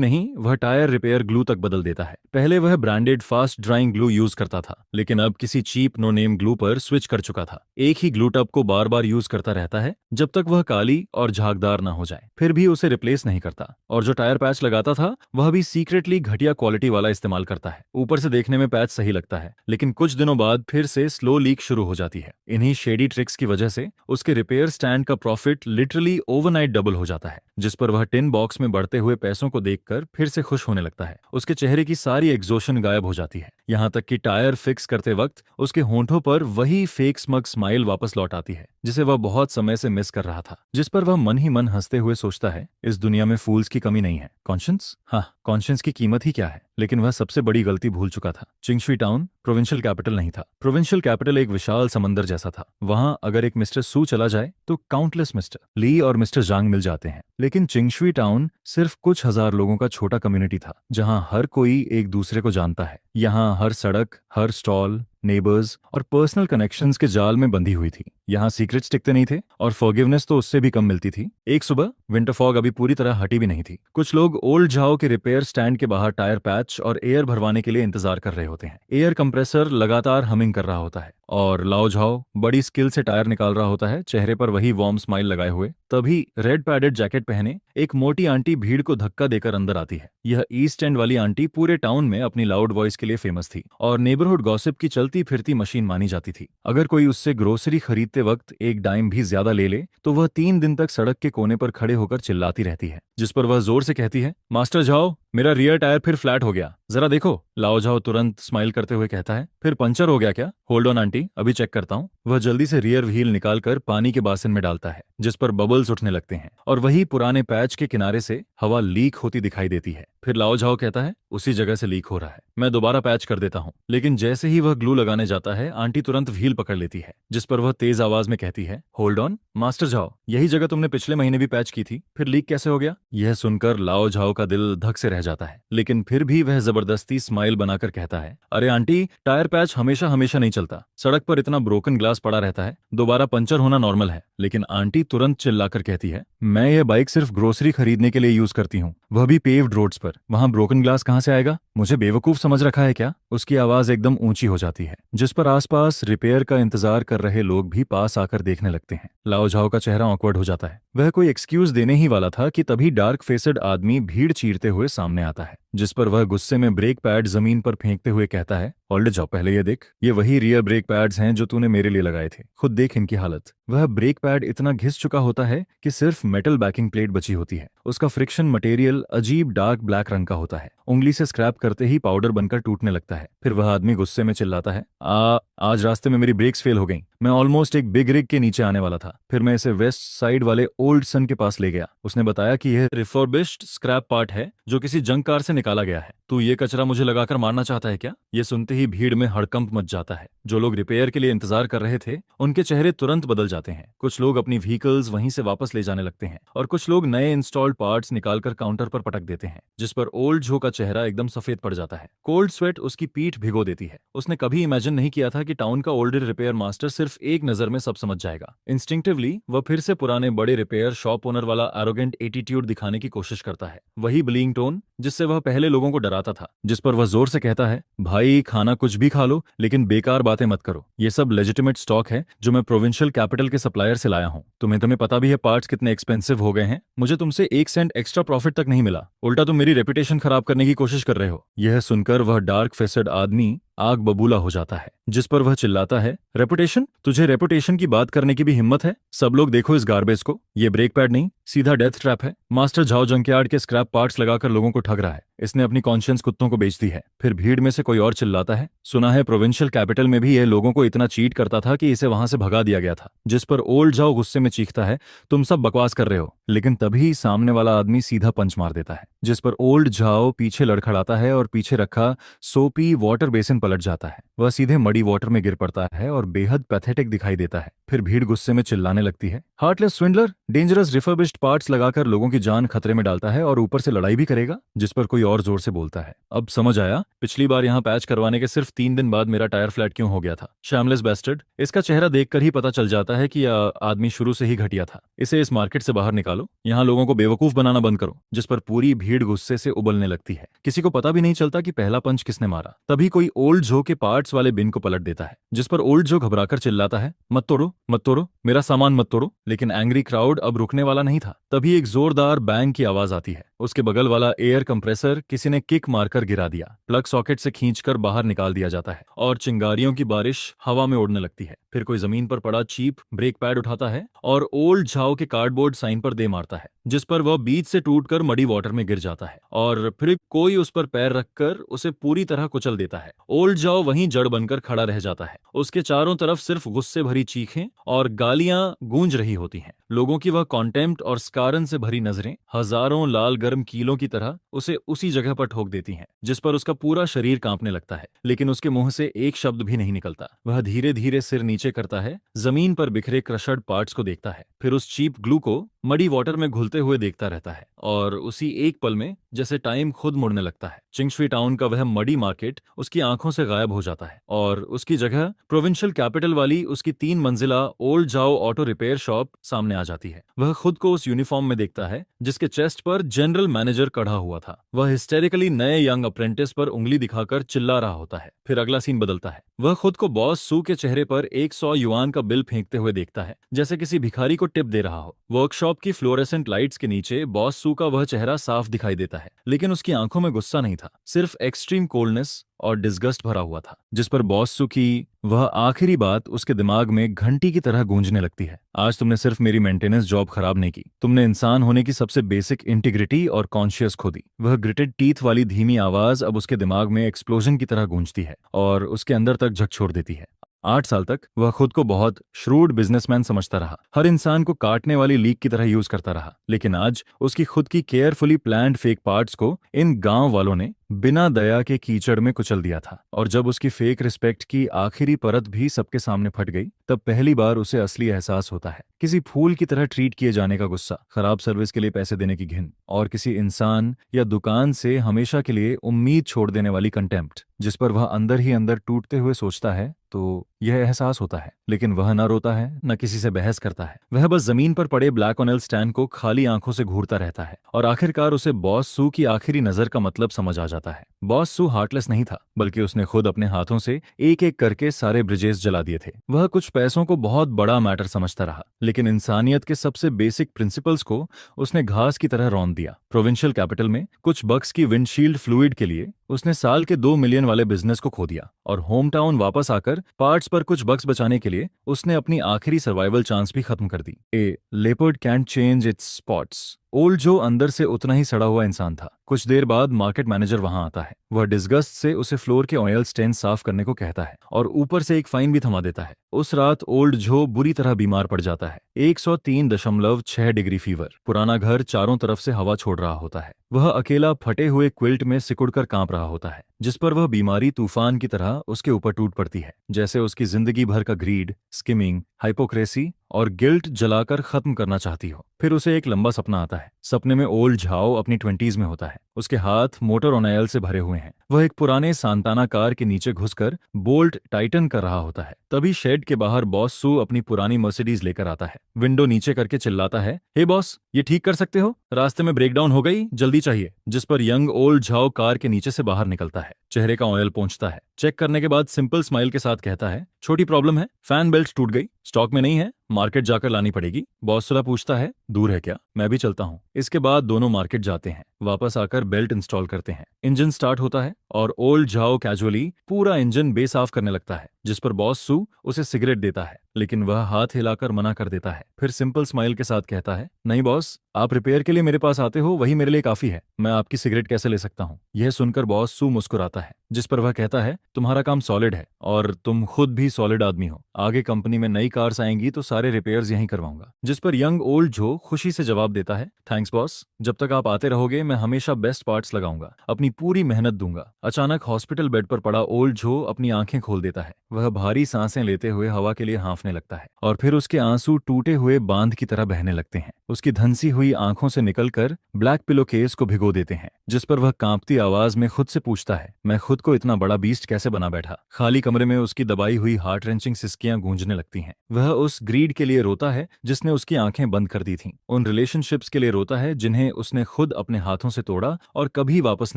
नहीं, वह टायर रिपेयर ग्लू तक बदल देता है। पहले वह branded fast drawing glue use करता था, लेकिन अब किसी चीप नो नेम ग्लू पर स्विच कर चुका था। एक ही ग्लू टब को बार बार यूज करता रहता है जब तक वह काली और झागदार ना हो जाए, फिर भी उसे रिप्लेस नहीं करता। और जो टायर पैच लगाता था वह भी सीक्रेटली घटिया क्वालिटी वाला इस्तेमाल करता है। ऊपर से देखने में पैच सही लगता है, लेकिन कुछ दिनों बाद फिर से स्लो लीक शुरू हो जाती है। इन्हीं शेडी ट्रिक्स की वजह से उसके रिपेयर स्टैंड का प्रॉफिट लिटरली ओवरनाइट डबल हो जाता है, जिस पर वह टिन बॉक्स में बढ़ते हुए पैसों को देखकर फिर से खुश होने लगता है। उसके चेहरे की सारी एग्जॉशन गायब हो जाती है, यहाँ तक कि टायर फिक्स करते वक्त उसके होंठों पर वही फेक स्मग स्माइल वापस लौट आती है जिसे वह बहुत समय से मिस कर रहा था। जिस पर वह मन ही मन हंसते हुए सोचता है, इस दुनिया में फूल्स की कमी नहीं है। कॉन्शियंस, हाँ, कॉन्शियंस की कीमत ही क्या है। लेकिन वह सबसे बड़ी गलती भूल चुका था। चिंगशुई टाउन प्रोविंशियल कैपिटल नहीं था। प्रोविंशियल कैपिटल एक विशाल समंदर जैसा था। वहां अगर एक मिस्टर सू चला जाए तो काउंटलेस मिस्टर ली और मिस्टर जांग मिल जाते हैं। लेकिन चिंगशुई टाउन सिर्फ कुछ हजार लोगों का छोटा कम्युनिटी था, जहां हर कोई एक दूसरे को जानता है। यहाँ हर सड़क, हर स्टॉल नेबर्स और पर्सनल कनेक्शंस के जाल में बंधी हुई थी। यहाँ सीक्रेट्स टिकते नहीं थे और फॉरगिवनेस तो उससे भी कम मिलती थी। एक सुबह विंटर फॉग अभी पूरी तरह हटी भी नहीं थी। कुछ लोग ओल्ड झाओ के रिपेयर स्टैंड के बाहर टायर पैच और एयर भरवाने के लिए इंतजार कर रहे होते हैं। एयर कंप्रेसर लगातार हमिंग कर रहा होता है और लाओ झाओ बड़ी स्किल से टायर निकाल रहा होता है, चेहरे पर वही वार्म स्माइल लगाए हुए। तभी रेड पैडेड जैकेट पहने एक मोटी आंटी भीड़ को धक्का देकर अंदर आती है। यह ईस्ट एंड वाली आंटी पूरे टाउन में अपनी लाउड वॉइस के लिए फेमस थी और नेबरहुड गॉसिप की चलती फिरती मशीन मानी जाती थी। अगर कोई उससे ग्रोसरी खरीदते वक्त एक डाइम भी ज्यादा ले ले तो वह 3 दिन तक सड़क के कोने पर खड़े होकर चिल्लाती रहती है। जिस पर वह जोर से कहती है, मास्टर झाओ, मेरा रियर टायर फिर फ्लैट हो गया, जरा देखो। लाओ झाओ तुरंत स्माइल करते हुए कहता है, फिर पंचर हो गया क्या? होल्ड ऑन आंटी, अभी चेक करता हूँ। वह जल्दी से रियर व्हील निकालकर पानी के बासन में डालता है, जिस पर बबल्स उठने लगते हैं और वही पुराने पैच के किनारे से हवा लीक होती दिखाई देती है। फिर लाओ झाओ कहता है, उसी जगह से लीक हो रहा है, मैं दोबारा पैच कर देता हूँ। लेकिन जैसे ही वह ग्लू लगाने जाता है, आंटी तुरंत व्हील पकड़ लेती है, जिस पर वह तेज आवाज में कहती है, होल्ड ऑन मास्टर झाओ, यही जगह तुमने पिछले महीने भी पैच की थी, फिर लीक कैसे हो गया? यह सुनकर लाओ झाओ का दिल धक से रह जाता है, लेकिन फिर भी वह जबरदस्ती स्माइल बनाकर कहता है, अरे आंटी, टायर पैच हमेशा हमेशा नहीं चलता, सड़क पर इतना ब्रोकन ग्लास पड़ा रहता है, दोबारा पंचर होना नॉर्मल है। लेकिन आंटी तुरंत चिल्लाकर कहती है, मैं यह बाइक सिर्फ ग्रोसरी खरीदने के लिए यूज करती हूँ, वह भी पेव्ड रोड्स पर, वहां ब्रोकन ग्लास कहाँ से आएगा? मुझे बेवकूफ समझ रखा है क्या? उसकी आवाज एकदम ऊंची हो जाती है, जिस पर आसपास रिपेयर का इंतजार कर रहे लोग भी पास आकर देखने लगते हैं। लाओ झाओ का चेहरा ऑकवर्ड हो जाता है। वह कोई एक्सक्यूज देने ही वाला था कि तभी डार्क फेसेड आदमी भीड़ चीरते हुए सामने आता है, जिस पर वह गुस्से में ब्रेक पैड जमीन पर फेंकते हुए कहता है, ऑल्ड जाओ, पहले ये देख, ये वही रियर ब्रेक पैड्स हैं जो तूने मेरे लिए लगाए थे, खुद देख इनकी हालत। वह ब्रेक पैड इतना घिस चुका होता है कि सिर्फ मेटल बैकिंग प्लेट बची होती है। उसका फ्रिक्शन मटेरियल अजीब डार्क ब्लैक रंग का होता है, उंगली से स्क्रैप करते ही पाउडर बनकर टूटने लगता है। फिर वह आदमी गुस्से में चिल्लाता है, आज रास्ते में मेरी ब्रेक्स फेल हो गईं, मैं ऑलमोस्ट एक बिग रिग के नीचे आने वाला था, फिर मैं इसे वेस्ट साइड वाले ओल्ड सन के पास ले गया। उसने बताया कि यह रिफर्बिश्ड स्क्रैप पार्ट है जो किसी जंक कार से निकाला गया है। तू ये कचरा मुझे लगाकर मारना चाहता है क्या? ये सुनते ही भीड़ में हड़कंप मच जाता है। जो लोग रिपेयर के लिए इंतजार कर रहे थे, उनके चेहरे तुरंत बदल जाते हैं। कुछ लोग अपनी व्हीकल्स वहीं से वापस ले जाने लगते हैं और कुछ लोग नए इंस्टॉल्ड पार्ट्स निकालकर काउंटर पर पटक देते हैं, जिस पर ओल्ड जो का चेहरा एकदम सफेद पड़ जाता है। कोल्ड स्वेट उसकी पीठ भिगो देती है। उसने कभी इमेजिन नहीं किया था कि टाउन का ओल्डर रिपेयर मास्टर सिर्फ एक नजर में सब समझ जाएगा। इंस्टिंक्टिवली वह फिर से पुराने बड़े रिपेयर शॉप ओनर वाला एरोगेंट एटीट्यूड दिखाने की कोशिश करता है, वही ब्लीइंग टोन जिससे वह पहले लोगों को डराता था। जिस पर वह जोर से कहता है, भाई, खाना कुछ भी खा लो, लेकिन बेकार बातें मत करो, ये सब लेजिटिमेट स्टॉक है जो मैं प्रोविंशियल कैपिटल के सप्लायर से लाया हूँ। तुम्हें पता भी है पार्ट्स कितने एक्सपेंसिव हो गए हैं, मुझे तुमसे 1 सेंट एक्स्ट्रा प्रॉफिट तक नहीं मिला, उल्टा तुम मेरी रेपुटेशन खराब करने की कोशिश कर रहे हो। यह सुनकर वह डार्क फेसेड आदमी आग बबूला हो जाता है, जिस पर वह चिल्लाता है, रेपुटेशन? तुझे रेपुटेशन की बात करने की भी हिम्मत है? सब लोग देखो इस गार्बेज को, ये ब्रेक पैड नहीं, सीधा डेथ ट्रैप है। मास्टर झाओ जंकयार्ड के स्क्रैप पार्ट्स लगाकर लोगों को ठग रहा है, इसने अपनी कॉन्शियंस कुत्तों को बेच दी है। फिर भीड़ में से कोई और चिल्लाता है, सुना है प्रोविंशियल कैपिटल में भी यह लोगों को इतना चीट करता था कि इसे वहां से भगा दिया गया था। जिस पर ओल्ड झाओ गुस्से में चीखता है, तुम सब बकवास कर रहे हो। लेकिन तभी सामने वाला आदमी सीधा पंच मार देता है, जिस पर ओल्ड झाओ पीछे लड़खड़ाता है और पीछे रखा सोपी वाटर बेसिन पलट जाता है। वह सीधे मडी वाटर में गिर पड़ता है और बेहद पैथेटिक दिखाई देता है। फिर भीड़ गुस्से में चिल्लाने लगती है, heartless swindler, dangerous refurbished parts लगाकर लोगों की जान खतरे में डालता है और ऊपर से लड़ाई भी करेगा। जिस पर कोई और जोर से बोलता है, अब समझ आया पिछली बार यहाँ पैच करवाने के सिर्फ 3 दिन बाद मेरा टायर फ्लैट क्यों हो गया था। शैमलेस बैस्टर्ड। इसका चेहरा देखकर ही पता चल जाता है कि यह आदमी शुरू से ही घटिया था। इसे इस मार्केट से बाहर निकालो, यहाँ लोगों को बेवकूफ बनाना बंद करो। जिस पर पूरी भीड़ गुस्से से उबलने लगती है। किसी को पता भी नहीं चलता कि पहला पंच किसने मारा। तभी कोई ओल्ड जो के पार्ट्स वाले बिन को पलट देता है, जिस पर ओल्ड जो घबराकर चिल्लाता है, मत तोड़ो मत तोड़ो, मेरा सामान मत तोड़ो। लेकिन एंग्री क्राउड अब रुकने वाला नहीं था। तभी एक जोरदार बैंग की आवाज आती है। उसके बगल वाला एयर कंप्रेसर किसी ने किक मारकर गिरा दिया। प्लग सॉकेट से खींचकर बाहर निकाल दिया जाता है और चिंगारियों की बारिश हवा में उड़ने लगती है। फिर कोई जमीन पर पड़ा चीप ब्रेक पैड उठाता है और ओल्ड झाओ के कार्डबोर्ड साइन पर दे मारता है, जिस पर वह बीच से टूटकर मडी वाटर में गिर जाता है और फिर कोई उस पर पैर रखकर उसे पूरी तरह कुचल देता है। ओल्ड झाओ वहीं जड़ बनकर खड़ा रह जाता है। उसके चारों तरफ सिर्फ गुस्से भरी चीखें और गालियां गूंज रही होती हैं। लोगों की वह कॉन्टेम्प्ट और स्कारन से भरी नजरें हजारों लाल गर्म कीलों की तरह उसे उसी जगह पर ठोक देती हैं, जिस पर उसका पूरा शरीर कांपने लगता है। लेकिन उसके मुंह से एक शब्द भी नहीं निकलता। वह धीरे धीरे सिर नीचे करता है, जमीन पर बिखरे क्रशड पार्ट्स को देखता है, फिर उस चीप ग्लू को मडी वाटर में घुलते हुए देखता रहता है और उसी एक पल में जैसे टाइम खुद मुड़ने लगता है। चिंगशुई टाउन का वह मडी मार्केट उसकी आंखों से गायब हो जाता है और उसकी जगह प्रोविंशियल कैपिटल वाली उसकी 3 मंजिला ओल्ड जाओ ऑटो रिपेयर शॉप सामने आ जाती है। वह खुद को उस यूनिफॉर्म में देखता है जिसके चेस्ट पर जनरल मैनेजर कढ़ा हुआ था। वह हिस्टेरिकली नए यंग अप्रेंटिस पर उंगली दिखाकर चिल्ला रहा होता है। फिर अगला सीन बदलता है। वह खुद को बॉस सू के चेहरे पर 100 युआन का बिल फेंकते हुए देखता है, जैसे किसी भिखारी को टिप दे रहा हो। वर्कशॉप की फ्लोरेसेंट लाइट्स के नीचे बॉस सू का वह चेहरा साफ दिखाई देता है, लेकिन उसकी आंखों में गुस्सा नहीं था, सिर्फ एक्सट्रीम कोल्डनेस और डिस्गस्ट भरा हुआ था। जिस पर बॉस सू की वह आखिरी बात उसके दिमाग में घंटी की तरह गूंजने लगती है, आज तुमने सिर्फ मेरी मेंटेनेंस जॉब खराब नहीं की, तुमने इंसान होने की सबसे बेसिक इंटीग्रिटी और कॉन्शियस खो दी। वह ग्रिटेड टीथ वाली धीमी आवाज अब उसके दिमाग में एक्सप्लोजन की तरह गूंजती है और उसके अंदर तक झकझोर देती है। 8 साल तक वह खुद को बहुत श्रूड बिजनेसमैन समझता रहा, हर इंसान को काटने वाली लीक की तरह यूज करता रहा। लेकिन आज उसकी खुद की केयरफुली प्लान्ड फेक पार्ट्स को इन गांव वालों ने बिना दया के कीचड़ में कुचल दिया था। और जब उसकी फेक रिस्पेक्ट की आखिरी परत भी सबके सामने फट गई, तब पहली बार उसे असली एहसास होता है। किसी फूल की तरह ट्रीट किए जाने का गुस्सा, खराब सर्विस के लिए पैसे देने की घिन और किसी इंसान या दुकान से हमेशा के लिए उम्मीद छोड़ देने वाली कंटेम्प्ट, जिस पर वह अंदर ही अंदर टूटते हुए सोचता है तो यह एहसास होता है। लेकिन वह न रोता है, न किसी से बहस करता है। वह बस जमीन पर पड़े ब्लैक ऑनेल स्टैंड को खाली आंखों से घूरता रहता है और आखिरकार उसे बॉस सू की आखिरी नजर का मतलब समझ आ जाता है। बॉस सू हार्टलेस नहीं था, बल्कि उसने खुद अपने हाथों से एक एक करके सारे ब्रिजेस जला दिए थे। वह कुछ पैसों को बहुत बड़ा मैटर समझता रहा, लेकिन इंसानियत के सबसे बेसिक प्रिंसिपल्स को उसने घास की तरह रौंद दिया। प्रोविंशियल कैपिटल में कुछ बक्स की विंडशील्ड फ्लूइड के लिए उसने साल के 2 मिलियन वाले बिजनेस को खो दिया और होम टाउन वापस आकर पार्ट्स पर कुछ बक्स बचाने के लिए उसने अपनी आखिरी सर्वाइवल चांस भी खत्म कर दी। A leopard can't change its spots. Old जो अंदर से उतना ही सड़ा हुआ इंसान था। कुछ देर बाद मार्केट मैनेजर वहां आता है। वह डिस्गस्ट से उसे फ्लोर के ऑयल स्टेन साफ करने को कहता है और ऊपर से एक फाइन भी थमा देता है। उस रात ओल्ड जो बुरी तरह बीमार पड़ जाता है। 103.6 डिग्री फीवर। पुराना घर चारों तरफ से हवा छोड़ रहा होता है। वह अकेला फटे हुए क्विल्ट में सिकुड़कर कांप रहा होता है, जिस पर वह बीमारी तूफान की तरह उसके ऊपर टूट पड़ती है, जैसे उसकी जिंदगी भर का ग्रीड, स्किमिंग, हाइपोक्रेसी और गिल्ट जलाकर खत्म करना चाहती हो। फिर उसे एक लंबा सपना आता है। सपने में ओल्ड झाओ अपनी 20s में होता है। उसके हाथ मोटर ऑयल से भरे हुए हैं। वह एक पुराने सांताना कार के नीचे घुसकर बोल्ट टाइटन कर रहा होता है। तभी शेड के बाहर बॉस सू अपनी पुरानी मर्सिडीज लेकर आता है। विंडो नीचे करके चिल्लाता है, हे बॉस, ये ठीक कर सकते हो? रास्ते में ब्रेकडाउन हो गई, जल्दी चाहिए। जिस पर यंग ओल्ड झाओ कार के नीचे से बाहर निकलता है। चेहरे का ऑयल पोंछता है। चेक करने के बाद सिंपल स्माइल के साथ कहता है, छोटी प्रॉब्लम है, फैन बेल्ट टूट गई, स्टॉक में नहीं है, मार्केट जाकर लानी पड़ेगी। बॉस थोड़ा पूछता है, दूर है क्या? मैं भी चलता हूँ। इसके बाद दोनों मार्केट जाते हैं। वापस आकर बेल्ट इंस्टॉल करते हैं। इंजन स्टार्ट होता है और ओल्ड झाओ कैजुअली पूरा इंजन बेसाफ करने लगता है, जिस पर बॉस सू उसे सिगरेट देता है, लेकिन वह हाथ हिलाकर मना कर देता है। फिर सिंपल स्माइल के साथ कहता है, नहीं बॉस, आप रिपेयर के लिए मेरे पास आते हो वही मेरे लिए काफी है, मैं आपकी सिगरेट कैसे ले सकता हूँ। यह सुनकर बॉस सू मुस्कुराता है, जिस पर वह कहता है, तुम्हारा काम सॉलिड है और तुम खुद भी सॉलिड आदमी हो, आगे कंपनी में नई कार्स आएंगी तो सारे रिपेयर्स यहीं करवाऊंगा। जिस पर यंग ओल्ड जो खुशी से जवाब देता है, थैंक्स बॉस, जब तक आप आते रहोगे मैं हमेशा बेस्ट पार्ट्स लगाऊंगा, अपनी पूरी मेहनत दूंगा। अचानक हॉस्पिटल बेड पर पड़ा ओल्ड जो अपनी आंखें खोल देता है। वह भारी सांसें लेते हुए हवा के लिए हाँफने लगता है और फिर उसके आंसू टूटे हुए बांध की तरह बहने लगते हैं। उसकी धंसी हुई आंखों से निकलकर ब्लैक पिलो केस को भिगो देते हैं, जिस पर वह कांपती आवाज में खुद से पूछता है, मैं खुद को इतना बड़ा बीस्ट कैसे बना बैठा। खाली कमरे में उसकी दबाई हुई हार्ट रेंचिंग सिसकियां गूंजने लगती हैं। वह उस ग्रीड के लिए रोता है जिसने उसकी आंखें बंद कर दी थीं, उन रिलेशनशिप्स के लिए रोता है जिन्हें उसने खुद अपने हाथों से तोड़ा और कभी वापस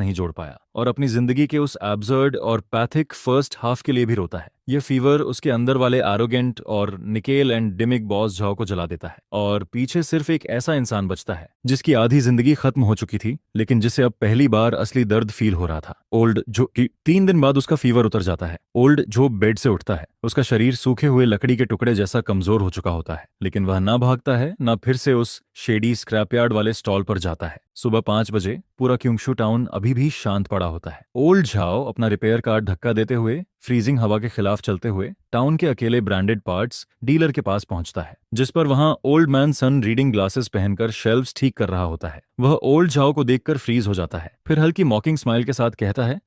नहीं जोड़ पाया, और अपनी जिंदगी के उस एब्सर्ड और पैथिक फर्स्ट हाफ के लिए भी रोता है। यह फीवर उसके अंदर वाले एरोगेंट और निकेल एंड डिमिक बॉस झाओ को जला देता है, और पीछे सिर्फ एक ऐसा इंसान बचता है जिसकी आधी जिंदगी खत्म हो चुकी थी, लेकिन जिसे अब पहली बार असली दर्द फील हो रहा था। ओल्ड जो कि 3 दिन बाद उसका फीवर उतर जाता है। ओल्ड जो बेड से उठता है, उसका शरीर सूखे हुए लकड़ी के टुकड़े जैसा कमजोर हो चुका होता है, लेकिन वह ना भागता है ना फिर से उस शेडी स्क्रैपयार्ड वाले स्टॉल पर जाता है। सुबह 5 बजे पूरा क्योंगशू टाउन अभी भी शांत पड़ा होता है। ओल्ड झाओ अपना रिपेयर कार्ड धक्का देते हुए फ्रीजिंग हवा के खिलाफ चलते हुए टाउन के अकेले ब्रांडेड पार्ट्स डीलर के पास पहुंचता है, जिस पर वहां ओल्ड मैन सन रीडिंग ग्लासेस पहनकर शेल्व्स ठीक कर रहा होता है। वह ओल्ड झाओ को देखकर फ्रीज हो जाता है, फिर हल्की मॉकिंग स्माइल के साथ कहता है,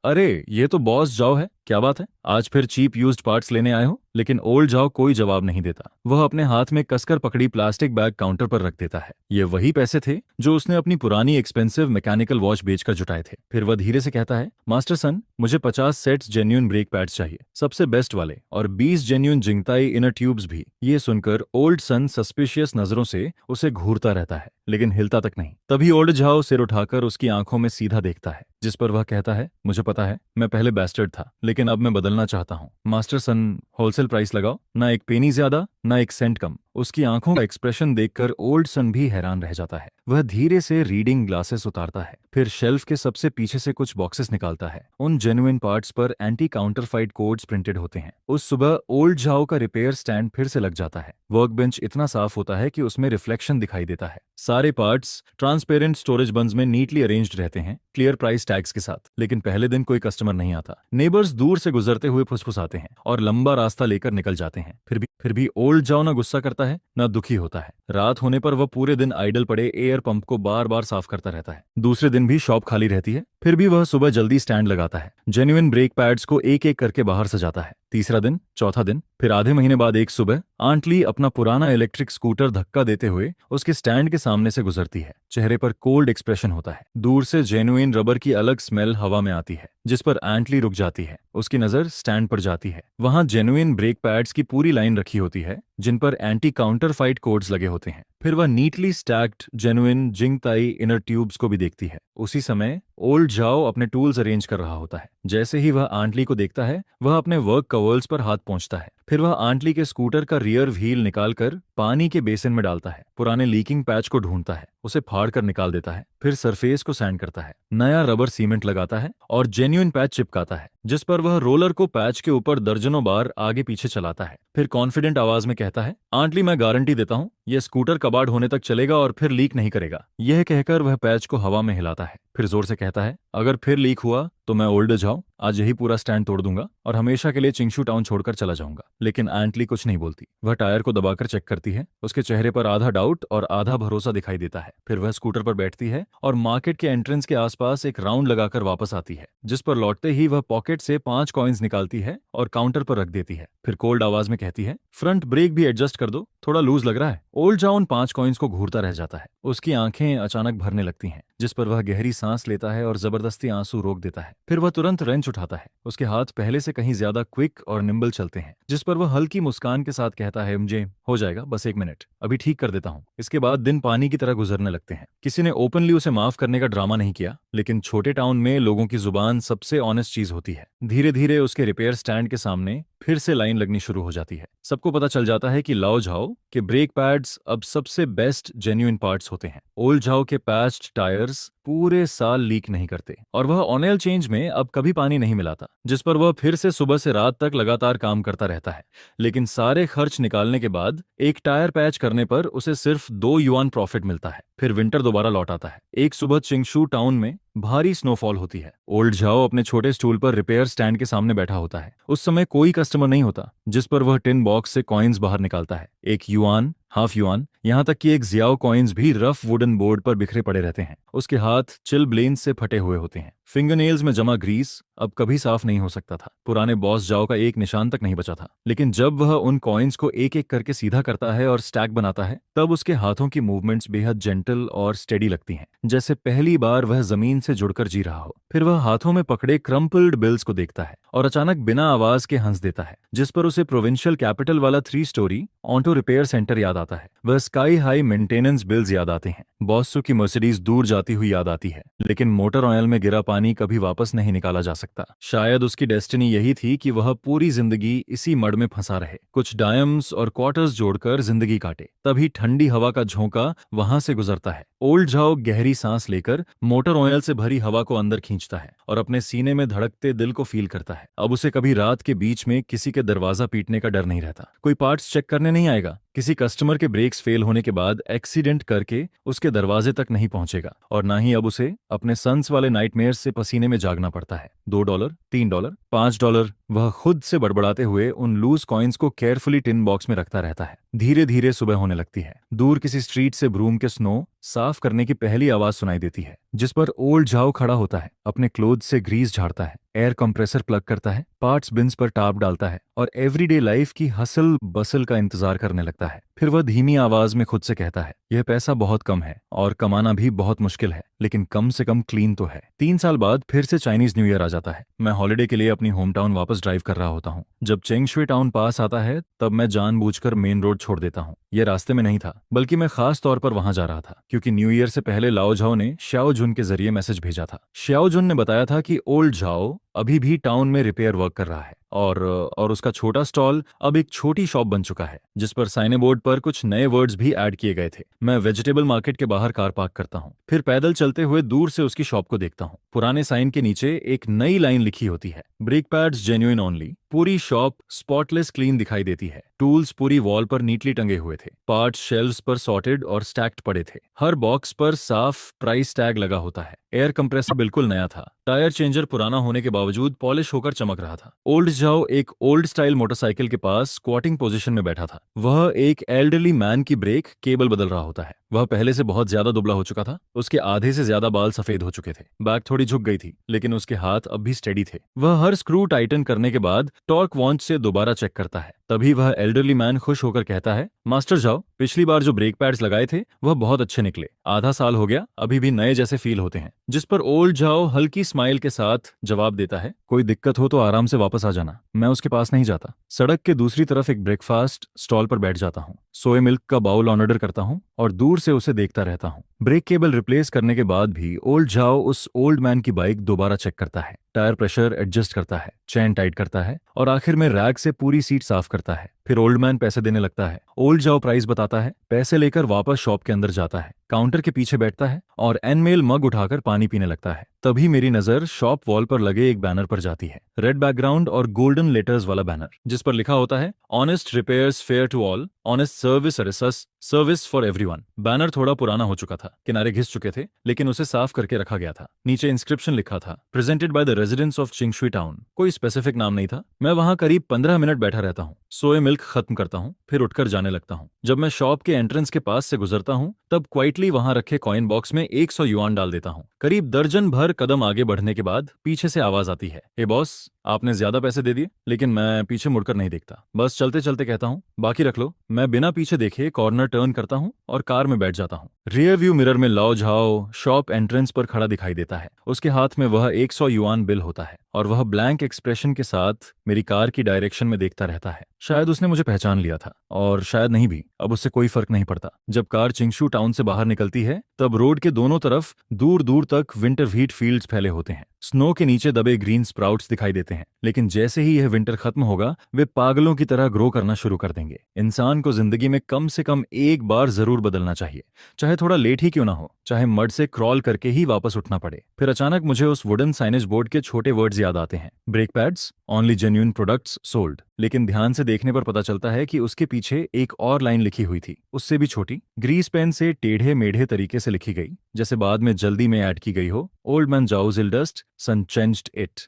अरे ये तो बॉस जाओ है, क्या बात है, आज फिर चीप यूज्ड पार्ट्स लेने आए हो। लेकिन ओल्ड जाओ कोई जवाब नहीं देता। वह अपने हाथ में कसकर पकड़ी प्लास्टिक बैग काउंटर पर रख देता है। ये वही पैसे थे जो उसने अपनी पुरानी एक्सपेंसिव मैकेनिकल वॉच बेचकर जुटाए थे। फिर वह धीरे से कहता है, मास्टर सन, मुझे 50 सेट्स जेन्युइन ब्रेक पैड्स चाहिए, सबसे बेस्ट वाले, और 20 जेन्युइन जिंगताई इनर ट्यूब्स भी। ये सुनकर ओल्ड सन सस्पिशियस नजरों से उसे घूरता रहता है, लेकिन हिलता तक नहीं। तभी ओल्ड झाओ सिर उठाकर उसकी आंखों में सीधा देखता है, जिस पर वह कहता है, मुझे पता है मैं पहले बैस्टर्ड था, लेकिन अब मैं बदलना चाहता हूँ। मास्टर सन, होलसेल प्राइस लगाओ, ना एक पेनी ज्यादा ना एक सेंट कम। उसकी आंखों का एक्सप्रेशन देखकर ओल्ड सन भी हैरान रह जाता है। वह धीरे से रीडिंग ग्लासेस उतारता है, फिर शेल्फ के सबसे पीछे से कुछ बॉक्सेस निकालता है। उन जेन्युइन पार्ट्स पर एंटी काउंटरफाइट कोड्स प्रिंटेड होते हैं। उस सुबह ओल्ड झाओ का रिपेयर स्टैंड फिर से लग जाता है। वर्क बेंच इतना साफ होता है कि उसमें रिफ्लेक्शन दिखाई देता है। सारे पार्ट्स ट्रांसपेरेंट स्टोरेज बंस में नीटली अरेंज्ड रहते हैं, क्लियर प्राइस टैग्स के साथ। लेकिन पहले दिन कोई कस्टमर नहीं आता। नेबर्स दूर से गुजरते हुए फुसफुसाते हैं और लंबा रास्ता लेकर निकल जाते हैं। फिर भी ओल्ड जाओ ना गुस्सा करता है ना दुखी होता है। रात होने पर वह पूरे दिन आइडल पड़े एयर पंप को बार बार साफ करता रहता है। दूसरे दिन भी शॉप खाली रहती है, फिर भी वह सुबह जल्दी स्टैंड लगाता है। जेन्युइन ब्रेक पैड्स को एक एक करके बाहर सजाता है। तीसरा दिन, चौथा दिन, फिर आधे महीने बाद एक सुबह आंट ली अपना पुराना इलेक्ट्रिक स्कूटर धक्का देते हुए उसके स्टैंड के सामने से गुजरती है। चेहरे पर कोल्ड एक्सप्रेशन होता है। दूर से जेन्युइन रबर की अलग स्मेल हवा में आती है, जिस पर एंटली रुक जाती है। उसकी नजर स्टैंड पर जाती है। वहां जेन्युइन ब्रेक पैड्स की पूरी लाइन रखी होती है, जिन पर एंटी काउंटरफाइट कोड्स लगे होते हैं। फिर वह neatly stacked genuine Jingtai inner tubes को भी देखती है। उसी समय ओल्ड जाओ अपने टूल्स अरेंज कर रहा होता है। जैसे ही वह आंटली को देखता है, वह अपने वर्क कवर्स पर हाथ पहुंचता है। फिर वह आंटली के स्कूटर का रियर व्हील निकालकर पानी के बेसिन में डालता है, पुराने लीकिंग पैच को ढूंढता है, उसे फाड़ कर निकाल देता है, फिर सरफेस को सैंड करता है, नया रबर सीमेंट लगाता है और जेन्युइन पैच चिपकाता है, जिस पर वह रोलर को पैच के ऊपर दर्जनों बार आगे पीछे चलाता है। फिर कॉन्फिडेंट आवाज में कहता है, आंटली, मैं गारंटी देता हूँ यह स्कूटर कबाड़ होने तक चलेगा और फिर लीक नहीं करेगा। यह कहकर वह पैच को हवा में हिलाता है, फिर जोर से कहता है, अगर फिर लीक हुआ तो मैं ओल्ड जाओ आज यही पूरा स्टैंड तोड़ दूंगा और हमेशा के लिए चिंगशू टाउन छोड़कर चला जाऊंगा। लेकिन एंटली कुछ नहीं बोलती। वह टायर को दबाकर चेक करती है। उसके चेहरे पर आधा डाउट और आधा भरोसा दिखाई देता है। फिर वह स्कूटर पर बैठती है और मार्केट के एंट्रेंस के आसपास एक राउंड लगाकर वापस आती है, जिस पर लौटते ही वह पॉकेट से 5 कॉइन्स निकालती है और काउंटर पर रख देती है। फिर कोल्ड आवाज में कहती है, फ्रंट ब्रेक भी एडजस्ट कर दो, थोड़ा लूज लग रहा है। ओल्ड जाओ उन 5 कॉइन्स को घूरता रह जाता है। उसकी आंखें अचानक भरने लगती हैं, जिस पर वह गहरी सांस लेता है और जबरदस्ती आंसू रोक देता है। फिर वह तुरंत रेंच उठाता है। उसके हाथ पहले से कहीं ज्यादा क्विक और निम्बल चलते हैं, जिस पर वह हल्की मुस्कान के साथ कहता है, मुझे हो जाएगा, बस 1 मिनट, अभी ठीक कर देता हूँ। इसके बाद दिन पानी की तरह गुजरने लगते हैं। किसी ने ओपनली उसे माफ करने का ड्रामा नहीं किया, लेकिन छोटे टाउन में लोगों की जुबान सबसे ऑनेस्ट चीज होती है। धीरे धीरे उसके रिपेयर स्टैंड के सामने फिर से लाइन लगनी शुरू हो जाती है। सबको पता चल जाता है कि लाओ झाओ के ब्रेक पैड्स अब सबसे बेस्ट जेन्युइन पार्ट्स होते हैं। ओल्ड झाओ के पैच्ड टायर फिल्टर्स पूरे साल लीक नहीं करते और वह ऑयल चेंज में अब कभी पानी नहीं मिलाता, जिस पर वह फिर से सुबह से रात तक लगातार काम करता रहता है। लेकिन सारे खर्च निकालने के बाद एक टायर पैच करने पर उसे सिर्फ 2 युआन प्रॉफिट मिलता है। फिर विंटर दोबारा लौट आता है। एक सुबह चिंगशू टाउन में भारी स्नोफॉल होती है। ओल्ड झाओ अपने छोटे स्टूल पर रिपेयर स्टैंड के सामने बैठा होता है। उस समय कोई कस्टमर नहीं होता, जिस पर वह टिन बॉक्स से कॉइन्स बाहर निकालता है। 1 युआन, हाफ युआन, यहाँ तक कि एक जियाओ कॉइन्स भी रफ वुडन बोर्ड पर बिखरे पड़े रहते हैं। उसके हाथ चिल ब्लेन्स से फटे हुए होते हैं। फिंगरनेल्स में जमा ग्रीस अब कभी साफ नहीं हो सकता था। पुराने बॉस जाओ का एक निशान तक नहीं बचा था। लेकिन जब वह उन कॉइन्स को एक एक करके सीधा करता है और स्टैक बनाता है, तब उसके हाथों की मूवमेंट्स बेहद जेंटल और स्टेडी लगती हैं, जैसे पहली बार वह जमीन से जुड़कर जी रहा हो। फिर वह हाथों में पकड़े क्रम्पल्ड बिल्स को देखता है और अचानक बिना आवाज के हंस देता है, जिस पर उसे प्रोविंशियल कैपिटल वाला 3 स्टोरी ऑटो रिपेयर सेंटर याद आता है। वह स्काई हाई मेंटेनेंस बिल्स याद आते हैं। बॉसू की मर्सिडीज दूर जाती हुई याद आती है। लेकिन मोटर ऑयल में गिरा पानी कभी वापस नहीं निकाला जा सकता। शायद उसकी डेस्टिनी यही थी कि वह पूरी जिंदगी इसी मड में फंसा रहे, कुछ डायम्स और क्वार्टर्स जोड़कर जिंदगी काटे। तभी ठंडी हवा का झोंका वहां से गुजरता है। ओल्ड झाओ गहरी सांस लेकर मोटर ऑयल से भरी हवा को अंदर खींचता है और अपने सीने में धड़कते दिल को फील करता है। अब उसे कभी रात के बीच में किसी के दरवाजा पीटने का डर नहीं रहता। कोई पार्ट्स चेक करने नहीं आएगा, किसी कस्टमर के ब्रेक्स फेल होने के बाद एक्सीडेंट करके उसके दरवाजे तक नहीं पहुंचेगा, और ना ही अब उसे अपने सन्स वाले नाइटमेयर्स से पसीने में जागना पड़ता है। $2, $3, $5 वह खुद से बड़बड़ाते हुए उन लूज कॉइन्स को केयरफुली टिन बॉक्स में रखता रहता है। धीरे धीरे सुबह होने लगती है। दूर किसी स्ट्रीट से ब्रूम के स्नो साफ करने की पहली आवाज सुनाई देती है, जिस पर ओल्ड झाओ खड़ा होता है, अपने क्लोथ से ग्रीस झाड़ता है, एयर कंप्रेसर प्लग करता है, पार्ट्स बिन्स पर टाप डालता है और एवरीडे लाइफ की हसल बसल का इंतजार करने लगता है। फिर वह धीमी आवाज में खुद से कहता है, यह पैसा बहुत कम है और कमाना भी बहुत मुश्किल है, लेकिन कम से कम क्लीन तो है। 3 साल बाद फिर से चाइनीज न्यू ईयर आ जाता है। मैं हॉलिडे के लिए अपनी होम टाउन वापस ड्राइव कर रहा होता हूँ। जब चेंगशुई टाउन पास आता है, तब मैं जानबूझकर मेन रोड छोड़ देता हूँ। यह रास्ते में नहीं था, बल्कि मैं खास तौर पर वहां जा रहा था, क्योंकि न्यू ईयर से पहले लाओ झाओ ने श्याओ जुन के जरिए मैसेज भेजा था। श्याओ जुन ने बताया था कि ओल्ड झाओ अभी भी टाउन में रिपेयर वर्क कर रहा है और उसका छोटा स्टॉल अब एक छोटी शॉप बन चुका है, जिस पर साइने बोर्ड पर कुछ नए वर्ड्स भी ऐड किए गए थे। मैं वेजिटेबल मार्केट के बाहर कार पार्क करता हूँ, फिर पैदल चलते हुए दूर से उसकी शॉप को देखता हूँ। पुराने साइन के नीचे एक नई लाइन लिखी होती है, ब्रेक पैड्स जेन्युइन ओनली। पूरी शॉप स्पॉटलेस क्लीन दिखाई देती है। टूल्स पूरी वॉल पर नीटली टंगे हुए थे। पार्ट्स शेल्व्स पर सॉर्टेड और स्टैक्ड पड़े थे। हर बॉक्स पर साफ प्राइस टैग लगा होता है। एयर कंप्रेसर बिल्कुल नया था। टायर चेंजर पुराना होने के बावजूद पॉलिश होकर चमक रहा था। ओल्ड झाओ एक ओल्ड स्टाइल मोटरसाइकिल के पास स्क्वाटिंग पोजीशन में बैठा था। वह एक एल्डरली मैन की ब्रेक केबल बदल रहा होता है। वह पहले से बहुत ज्यादा दुबला हो चुका था। उसके आधे से ज्यादा बाल सफेद हो चुके थे। बैक थोड़ी झुक गई थी, लेकिन उसके हाथ अब भी स्टेडी थे। वह हर स्क्रू टाइटन करने के बाद टॉर्क वॉन्च से दोबारा चेक करता है। तभी वह एल्डरली मैन खुश होकर कहता है, मास्टर झाओ, पिछली बार जो ब्रेक पैड्स लगाए थे वह बहुत अच्छे निकले। आधा साल हो गया, अभी भी नए जैसे फील होते हैं। जिस पर ओल्ड झाओ हल्की स्माइल के साथ जवाब देता है, कोई दिक्कत हो तो आराम से वापस आ जाना, मैं उसके पास नहीं जाता। सड़क के दूसरी तरफ एक ब्रेकफास्ट स्टॉल पर बैठ जाता हूँ। सोए मिल्क का बाउल ऑर्डर करता हूँ और दूर से उसे देखता रहता हूँ। ब्रेक केबल रिप्लेस करने के बाद भी ओल्ड झाओ उस ओल्ड मैन की बाइक दोबारा चेक करता है, टायर प्रेशर एडजस्ट करता है, चेन टाइट करता है और आखिर में रैग से पूरी सीट साफ करता है। फिर ओल्ड मैन पैसे देने लगता है। ओल्ड झाओ प्राइस बताता है, पैसे लेकर वापस शॉप के अंदर जाता है, काउंटर के पीछे बैठता है और एनमेल मग उठाकर पानी पीने लगता है। तभी मेरी नजर शॉप वॉल पर लगे एक बैनर पर जाती है। रेड बैकग्राउंड और गोल्डन लेटर्स वाला बैनर, जिस पर लिखा होता है, honest repairs fair to all, honest service arises, service for everyone. Banner थोड़ा पुराना हो चुका था, किनारे घिस चुके थे, लेकिन उसे साफ करके रखा गया था। नीचे इंस्क्रिप्शन लिखा था, presented by the residents of Chingshui town. कोई स्पेसिफिक नाम नहीं था। मैं वहां करीब 15 मिनट बैठा रहता हूँ। सोए मिल्क खत्म करता हूँ, फिर उठकर जाने लगता हूँ। जब मैं शॉप के एंट्रेंस के पास से गुजरता हूँ, तब क्वाइटली वहां रखे कॉइन बॉक्स में 100 युआन डाल देता हूँ। करीब दर्जन भर कदम आगे बढ़ने के बाद पीछे से आवाज आती है, ए बॉस, आपने ज्यादा पैसे दे दिए। लेकिन मैं पीछे मुड़कर नहीं देखता, बस चलते चलते कहता हूँ, बाकी रख लो। मैं बिना पीछे देखे कॉर्नर टर्न करता हूँ और कार में बैठ जाता हूँ। रियर व्यू मिरर में लाओ झाओ शॉप एंट्रेंस पर खड़ा दिखाई देता है। उसके हाथ में वह 100 युआन बिल होता है और वह ब्लैंक एक्सप्रेशन के साथ मेरी कार की डायरेक्शन में देखता रहता है। शायद उसने मुझे पहचान लिया था और शायद नहीं भी, अब उससे कोई फर्क नहीं पड़ता। जब कार चिंगशू टाउन से बाहर निकलती है, तब रोड के दोनों तरफ दूर दूर तक विंटर व्हीट फील्ड्स फैले होते हैं। स्नो के नीचे दबे ग्रीन स्प्राउट्स दिखाई देते हैं, लेकिन जैसे ही यह विंटर खत्म होगा वे पागलों की तरह ग्रो करना शुरू कर देंगे। इंसान को जिंदगी में कम से कम एक बार जरूर बदलना चाहिए, चाहे थोड़ा लेट ही क्यों ना हो, चाहे मड से क्रॉल करके ही वापस उठना पड़े। फिर अचानक मुझे उस वुडन साइनेज बोर्ड के छोटे वर्ड्स याद आते हैं, brake pads, only genuine products sold. लेकिन ध्यान से देखने पर पता चलता है कि उसके पीछे एक और लाइन लिखी हुई थी, उससे भी छोटी, ग्रीस पेन से टेढ़े मेढ़े तरीके से लिखी गई, जैसे बाद में जल्दी में ऐड की गई हो, old man Zhou's ill dust soon changed it.